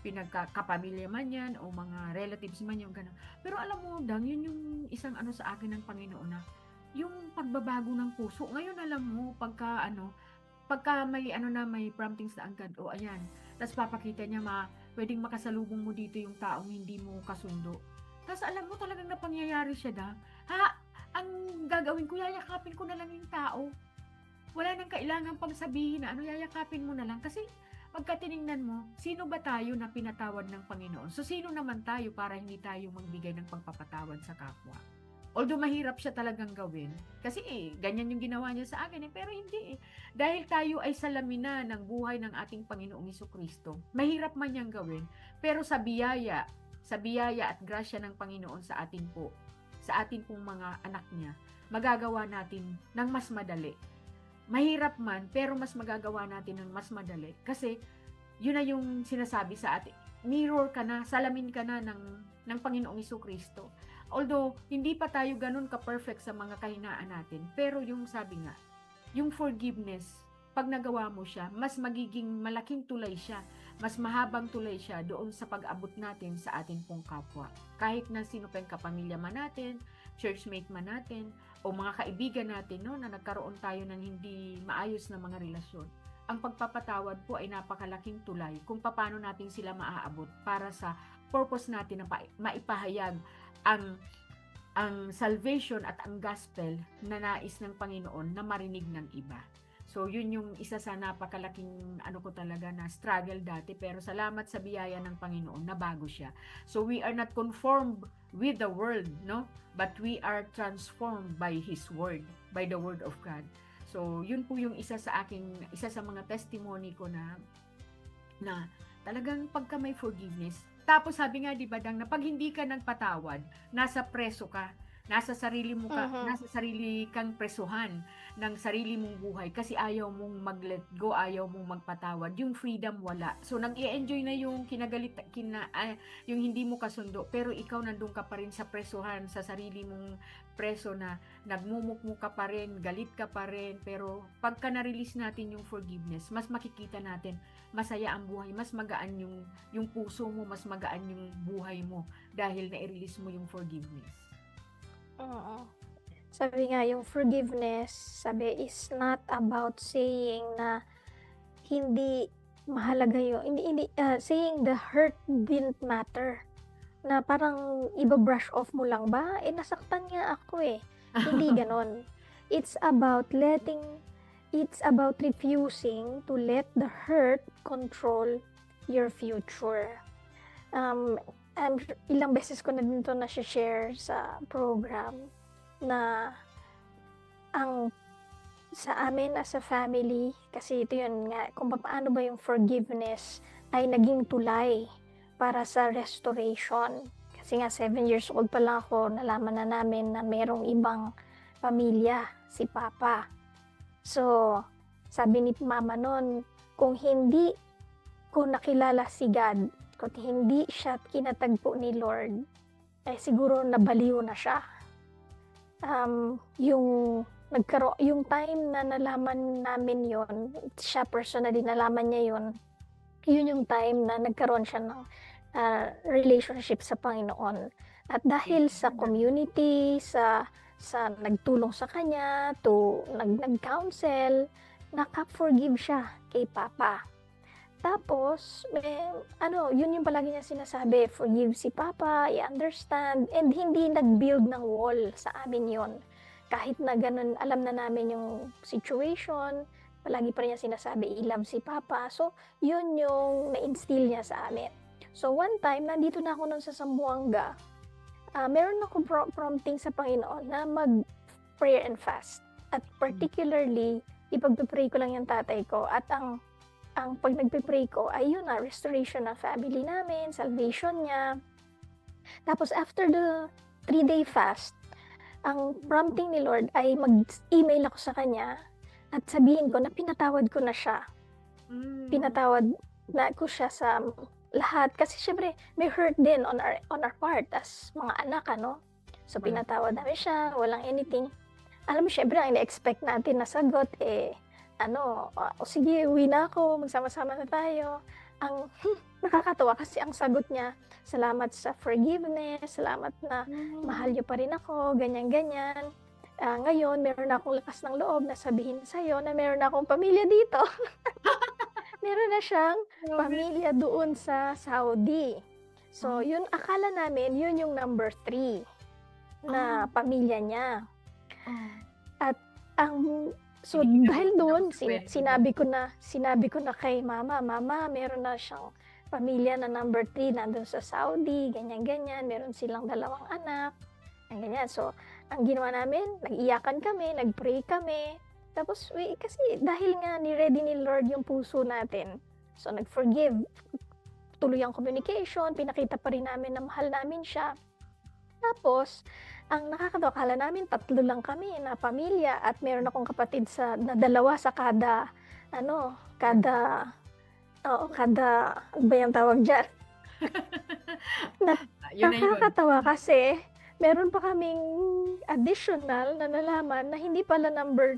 pinagkakapamilya man yan o mga relatives man yung gano'n. Pero alam mo, Dang, yun yung isang ano sa akin ng Panginoon na yung pagbabago ng puso. Ngayon alam mo, pagka may promptings na ang God, o ayan, tapos papakita niya pwedeng makasalubong mo dito yung taong hindi mo kasundo. Tapos alam mo talagang napangyayari siya, Dang. Ang gagawin ko, yayakapin ko na lang yung tao. Wala nang kailangan pang sabihin na yayakapin mo na lang. Kasi pagka tinignan mo, sino ba tayo na pinatawad ng Panginoon? So, sino naman tayo para hindi tayo magbigay ng pagpapatawad sa kapwa? Although mahirap siya talagang gawin. Kasi ganyan yung ginawa niya sa akin. Pero hindi. Dahil tayo ay salamin na ng buhay ng ating Panginoong Hesukristo. Mahirap man niyang gawin. Pero sa biyaya at grasya ng Panginoon sa atin pong mga anak niya, magagawa natin ng mas madali. Mahirap man, pero mas magagawa natin ng mas madali. Kasi, yun na yung sinasabi sa atin. Mirror ka na, salamin ka na ng Panginoong Hesukristo. Although, hindi pa tayo ganun ka-perfect sa mga kahinaan natin. Pero yung sabi nga, yung forgiveness, pag nagawa mo siya, mas magiging malaking tulay siya, mas mahabang tulay siya doon sa pag-abot natin sa ating pong kapwa. Kahit na sino pa yung kapamilya man natin, churchmate man natin, o mga kaibigan natin, no, na nagkaroon tayo ng hindi maayos na mga relasyon. Ang pagpapatawad po ay napakalaking tulay kung paano natin sila maaabot para sa purpose natin na maipahayag ang salvation at ang gospel na nais ng Panginoon na marinig ng iba. So, yun yung isa sa napakalaking na struggle dati, pero salamat sa biyaya ng Panginoon na bago siya. So, we are not conformed with the world, no? But we are transformed by His Word, by the Word of God. So, yun po yung isa sa mga testimony ko na talagang pagka may forgiveness. Tapos sabi nga, di ba, Dang, na pag hindi ka nagpatawad, nasa preso ka, nasa sarili kang presuhan ng sarili mong buhay kasi ayaw mong mag-let go, ayaw mong magpatawad. Yung freedom wala. So nag-i-enjoy na yung yung hindi mo kasundo, pero ikaw nandun ka pa rin sa presuhan, sa sarili mong preso na nagmumukmuk ka pa rin, galit ka pa rin, pero pagka na-release natin yung forgiveness, mas makikita natin masaya ang buhay, mas magaan yung puso mo, mas magaan yung buhay mo dahil na-release mo yung forgiveness. Oo. Sabi nga, yung forgiveness, is not about saying na hindi mahalaga yun. Saying the hurt didn't matter. Na parang iba-brush off mo lang ba? Nasaktan nga ako eh. Hindi ganon. It's about refusing to let the hurt control your future. Ilang beses ko na din ito na-share sa program na sa amin as a family, kasi ito yun nga, kung paano ba yung forgiveness ay naging tulay para sa restoration. Kasi nga 7 years old pa lang ako, nalaman na namin na merong ibang pamilya, si Papa. So, sabi ni Mama nun, kung hindi ko nakilala si God, kung hindi siya kinatagpo ni Lord, siguro nabaliw na siya. Yung time na nalaman namin yon, siya personally nalaman niya yun yung time na nagkaroon siya ng relationship sa Panginoon. At dahil sa community, sa sa nagtulong sa kanya, to nag-counsel, naka-forgive siya kay Papa. Tapos, yun yung palagi niya sinasabi, forgive si Papa, i-understand, and hindi nag-build ng wall sa amin yon. Kahit na ganun, alam na namin yung situation, palagi pa rin niya sinasabi, i-love si Papa. So, yun yung na-instill niya sa amin. So, one time, nandito na ako nun sa Zamboanga, meron akong prompting sa Panginoon na mag-prayer and fast. At particularly, ipagpipray ko lang yung tatay ko. At ang pag nagpipray ko ay yun na, restoration ng family namin, salvation niya. Tapos after the 3-day fast, ang prompting ni Lord ay mag-email ako sa kanya at sabihin ko na pinatawad ko na siya. Pinatawad na ko siya sa lahat. Kasi syempre, may hurt din on our part as mga anak, ano? So pinatawad namin siya, walang anything. Alam mo, syempre, ang ina-expect natin na sagot, sige, uwi na ako, magsama-sama na tayo. Ang nakakatawa kasi ang sagot niya, salamat sa forgiveness, salamat na mahal niyo pa rin ako, ganyan-ganyan. Ngayon, meron akong lakas ng loob na sabihin sa'yo na meron akong pamilya dito. Meron na siyang pamilya doon sa Saudi. So, yun, akala namin, yun yung number 3 na pamilya niya. At so dahil doon sinabi ko na kay mama, meron na siyang pamilya na number 3 nandun sa Saudi, ganyan-ganyan, meron silang 2 anak, ganyan. So, ang ginawa namin, nag-iyakan kami, nag-pray kami, tapos kasi dahil nga ni-ready ni Lord yung puso natin, so nag-forgive, tuloy ang communication, pinakita pa rin namin na mahal namin siya. Tapos, ang nakakatawa, kala namin 3 lang kami na pamilya at meron akong kapatid na 2 sa kada, ano ba yung tawag dyan? Nakakatawa kasi, meron pa kaming additional na nalaman na hindi pala number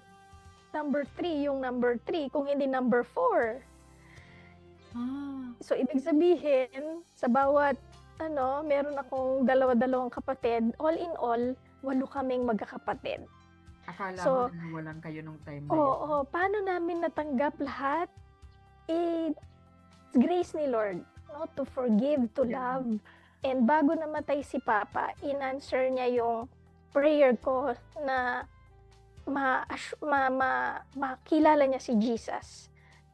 3 yung number 3, kung hindi number 4. So, ibig sabihin, sa bawat meron akong 2 kapatid. All in all, 8 kaming magkakapatid. Akala So, mo nawalan kayo nung time na Oo, paano namin natanggap lahat? Grace ni Lord, no? To forgive, to love. And bago namatay si Papa, in-answer niya yung prayer ko na makilala niya si Jesus.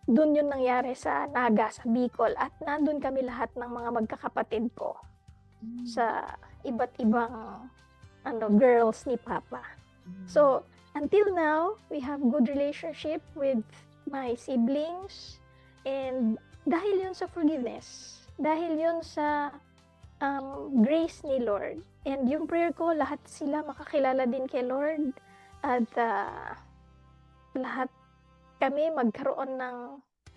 Doon yun nangyari sa Naga, sa Bicol. At nandun kami lahat ng mga magkakapatid ko sa iba't ibang girls ni Papa. So, until now, we have good relationship with my siblings. And dahil yun sa forgiveness, dahil yun sa grace ni Lord. And yung prayer ko, lahat sila makakilala din kay Lord. At lahat kami magkaroon ng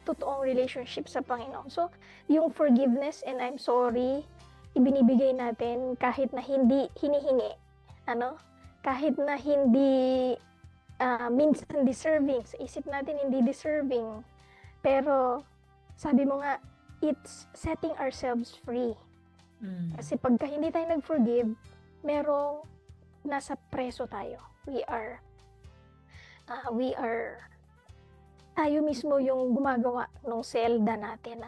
totoong relationship sa Panginoon. So, yung forgiveness and I'm sorry, ibinibigay natin kahit na hindi hinihingi. Kahit na hindi minsan deserving. Sa isip natin hindi deserving. Pero, sabi mo nga, it's setting ourselves free. Kasi pagka hindi tayo nag-forgive, merong nasa preso tayo. We are tayo mismo yung gumagawa ng selda natin,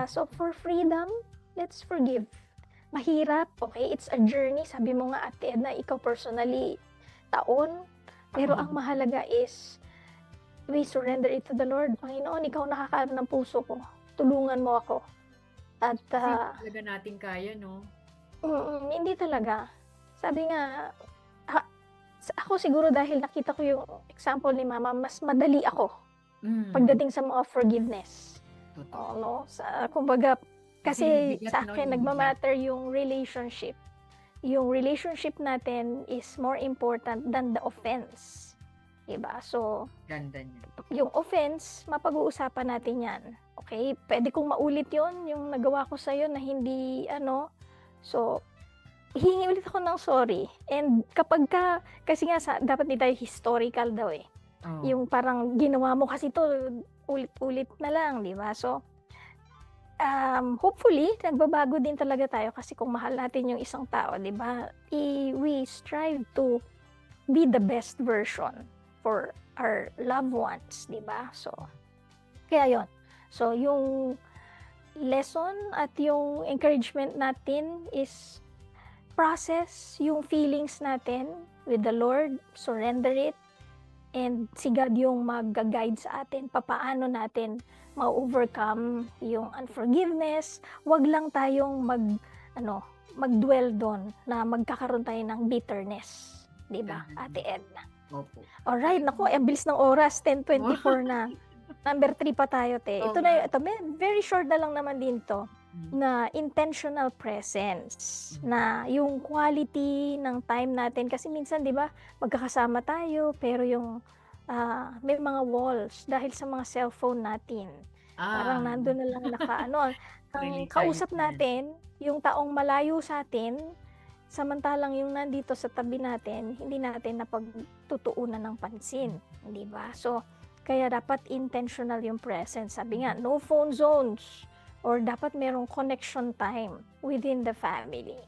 so for freedom, let's forgive. Mahirap, okay, it's a journey, sabi mo nga Ate Edna, ikaw personally, taon, pero ang mahalaga is, we surrender it to the Lord. Panginoon, ikaw nakakaalam ng puso ko, tulungan mo ako. At, Hindi talaga natin kaya, no? Hindi talaga. Sabi nga, ako siguro dahil nakita ko yung example ni Mama, mas madali ako pagdating sa mga forgiveness. Kumbaga, kasi sa akin, nagmamatter yung relationship. Yung relationship natin is more important than the offense. Diba? So, Ganda niya. yung offense, mapag-uusapan natin yan. Okay? Pwede kong maulit yon yung nagawa ko sa'yo na hindi, So, hihingi ulit ako ng sorry. And kapag kasi nga, dapat di tayo historical daw eh. Yung parang ginawa mo kasi to ulit-ulit na lang, di ba? So, hopefully, nagbabago din talaga tayo kasi kung mahal natin yung isang tao, di ba? We strive to be the best version for our loved ones, di ba? So, kaya yon. So, yung lesson at yung encouragement natin is process yung feelings natin with the Lord, surrender it, and si God yung mag-guide sa atin, papaano natin ma-overcome yung unforgiveness. Wag lang tayong mag-dwell doon na magkakaroon tayo ng bitterness. Di ba, Ate Edna? Opo. Alright, naku, ang bilis ng oras, 10:24 na. Number 3 pa tayo, te. Ito na, ito, very short na lang naman din to, na intentional presence, na yung quality ng time natin, kasi minsan, di ba, magkakasama tayo, pero yung may mga walls dahil sa mga cellphone natin. Parang nandun na lang ang Relate tayo kausap dyan. natin, yung taong malayo sa atin, samantalang yung nandito sa tabi natin, hindi natin napagtutuunan ng pansin, di ba? So, kaya dapat intentional yung presence. Sabi nga, no phone zones, or dapat merong connection time within the family.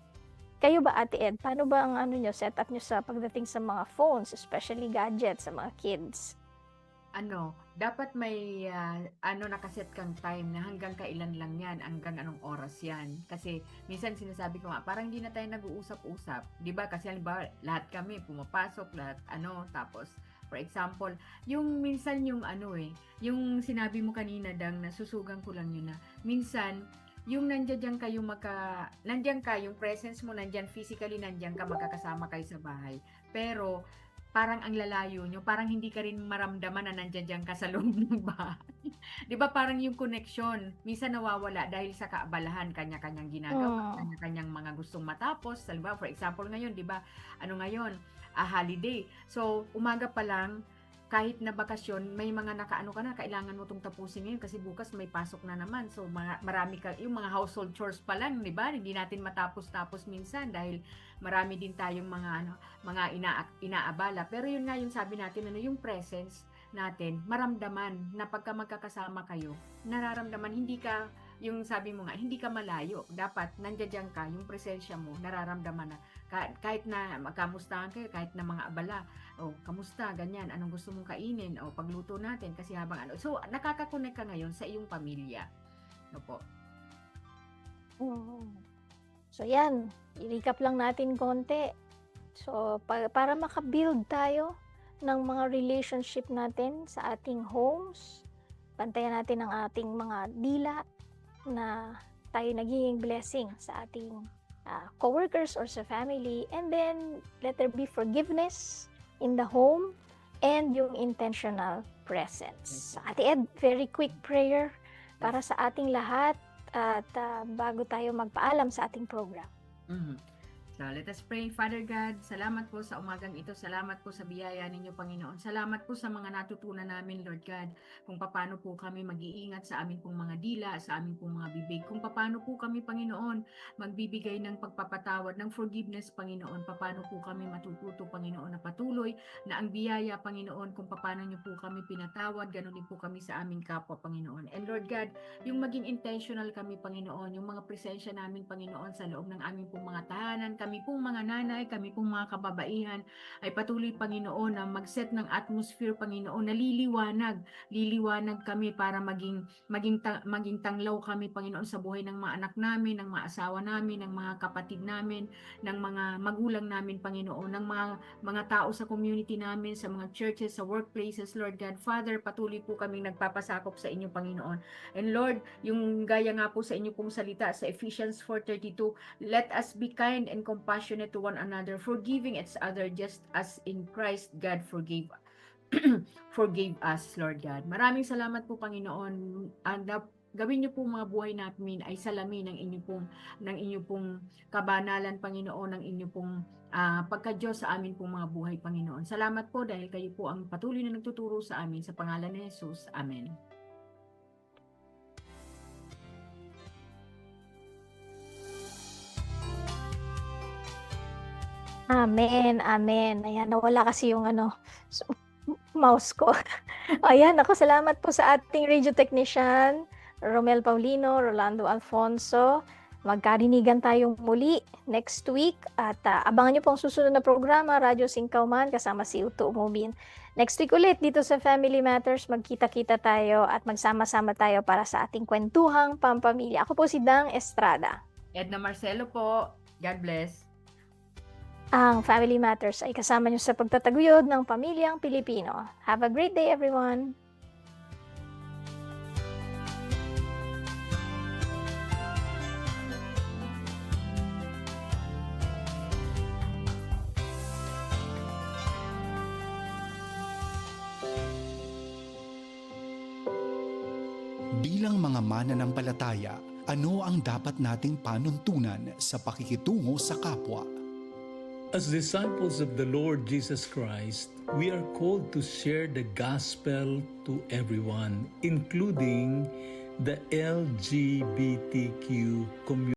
Kayo ba, Ate Ed, paano ba ang setup nyo sa pagdating sa mga phones, especially gadgets sa mga kids? Dapat may nakaset kang time na hanggang kailan lang yan, hanggang anong oras yan. Kasi minsan sinasabi ko nga, parang hindi na tayo nag-uusap-usap. Di ba? Kasi halimbawa, lahat kami pumapasok, lahat tapos for example, yung minsan yung yung sinabi mo kanina, Dang, nasusugan ko lang yun na, minsan, yung nandiyan kayo nandiyan ka, yung presence mo nandiyan, physically nandiyan ka, magkakasama kayo sa bahay. Pero, parang ang lalayo nyo, parang hindi ka rin maramdaman na nandiyan ka sa loob ng bahay. Di ba parang yung connection, minsan nawawala dahil sa kaabalahan, kanya-kanyang ginagawa, kanya-kanyang mga gustong matapos. Halimbawa, for example, ngayon, di ba, ngayon, holiday. So, umaga pa lang, kahit na bakasyon, may mga nakaano ka na, kailangan mo itong tapusin ngayon kasi bukas may pasok na naman. So, marami ka, yung mga household chores pa lang, di ba? Hindi natin matapos-tapos minsan dahil marami din tayong mga inaabala. Pero yun nga yung sabi natin, yung presence natin, maramdaman na pagka magkakasama kayo, nararamdaman, hindi ka, yung sabi mo nga, hindi ka malayo. Dapat, nandiyan ka, yung presensya mo, nararamdaman na, kahit na magkamustahan kayo, kahit na mga abala, kamusta, ganyan, anong gusto mong kainin, pagluto natin, kasi habang so, nakakakonek ka ngayon sa iyong pamilya. Po. So, yan, i-recap lang natin konti. So, para makabuild tayo ng mga relationship natin sa ating homes, bantayan natin ang ating mga dila na tayo nagiging blessing sa ating co-workers or sa family, and then let there be forgiveness in the home and yung intentional presence. Ate Ed, very quick prayer para sa ating lahat at bago tayo magpaalam sa ating program. So, let us pray. Father God, salamat po sa umagang ito. Salamat po sa biyaya ninyo, Panginoon. Salamat po sa mga natutunan namin, Lord God, kung paano po kami mag-iingat sa aming pong mga dila, sa aming pong mga bibig. Kung paano po kami, Panginoon, magbibigay ng pagpapatawad, ng forgiveness, Panginoon. Paano po kami matututo, Panginoon, na patuloy na ang biyaya, Panginoon, kung paano nyo po kami pinatawad, ganun din po kami sa aming kapwa, Panginoon. And Lord God, yung maging intentional kami, Panginoon, yung mga presensya namin, Panginoon, sa loob ng aming pong mga tahanan, kami pong mga nanay, kami pong mga kababaihan, ay patuloy, Panginoon, na mag-set ng atmosphere, Panginoon, na liliwanag kami para maging tanglaw kami, Panginoon, sa buhay ng mga anak namin, ng mga asawa namin, ng mga kapatid namin, ng mga magulang namin, Panginoon, ng mga tao sa community namin, sa mga churches, sa workplaces, Lord God. Father, patuloy po kaming nagpapasakop sa inyo, Panginoon. And Lord, yung gaya nga po sa inyo pong salita sa Ephesians 4:32, let us be kind and compassionate to one another, forgiving each other just as in Christ God forgave us, Lord God. Maraming salamat po, Panginoon. Gawin niyo po mga buhay namin ay salamin ng inyo pong kabanalan, Panginoon, ng inyo pong pagka-Diyos sa amin pong mga buhay, Panginoon. Salamat po dahil kayo po ang patuloy na nagtuturo sa amin, sa pangalan ni Jesus. Amen. Amen, amen. Ayan, nawala kasi yung mouse ko. Ayan, ako, salamat po sa ating radio technician, Romel Paulino, Rolando Alfonso, magkarinigan tayong muli next week at abangan nyo po ang susunod na programa, Radyo Singkauman kasama si Uto Umubin. Next week ulit dito sa Family Matters, magkita-kita tayo at magsama-sama tayo para sa ating kwentuhang pampamilya. Ako po si Dang Estrada. Edna Marcelo po. God bless. Ang Family Matters ay kasama nyo sa pagtataguyod ng pamilyang Pilipino. Have a great day, everyone! Bilang mga mananampalataya, ano ang dapat nating panuntunan sa pakikitungo sa kapwa? As disciples of the Lord Jesus Christ, we are called to share the gospel to everyone, including the LGBTQ community.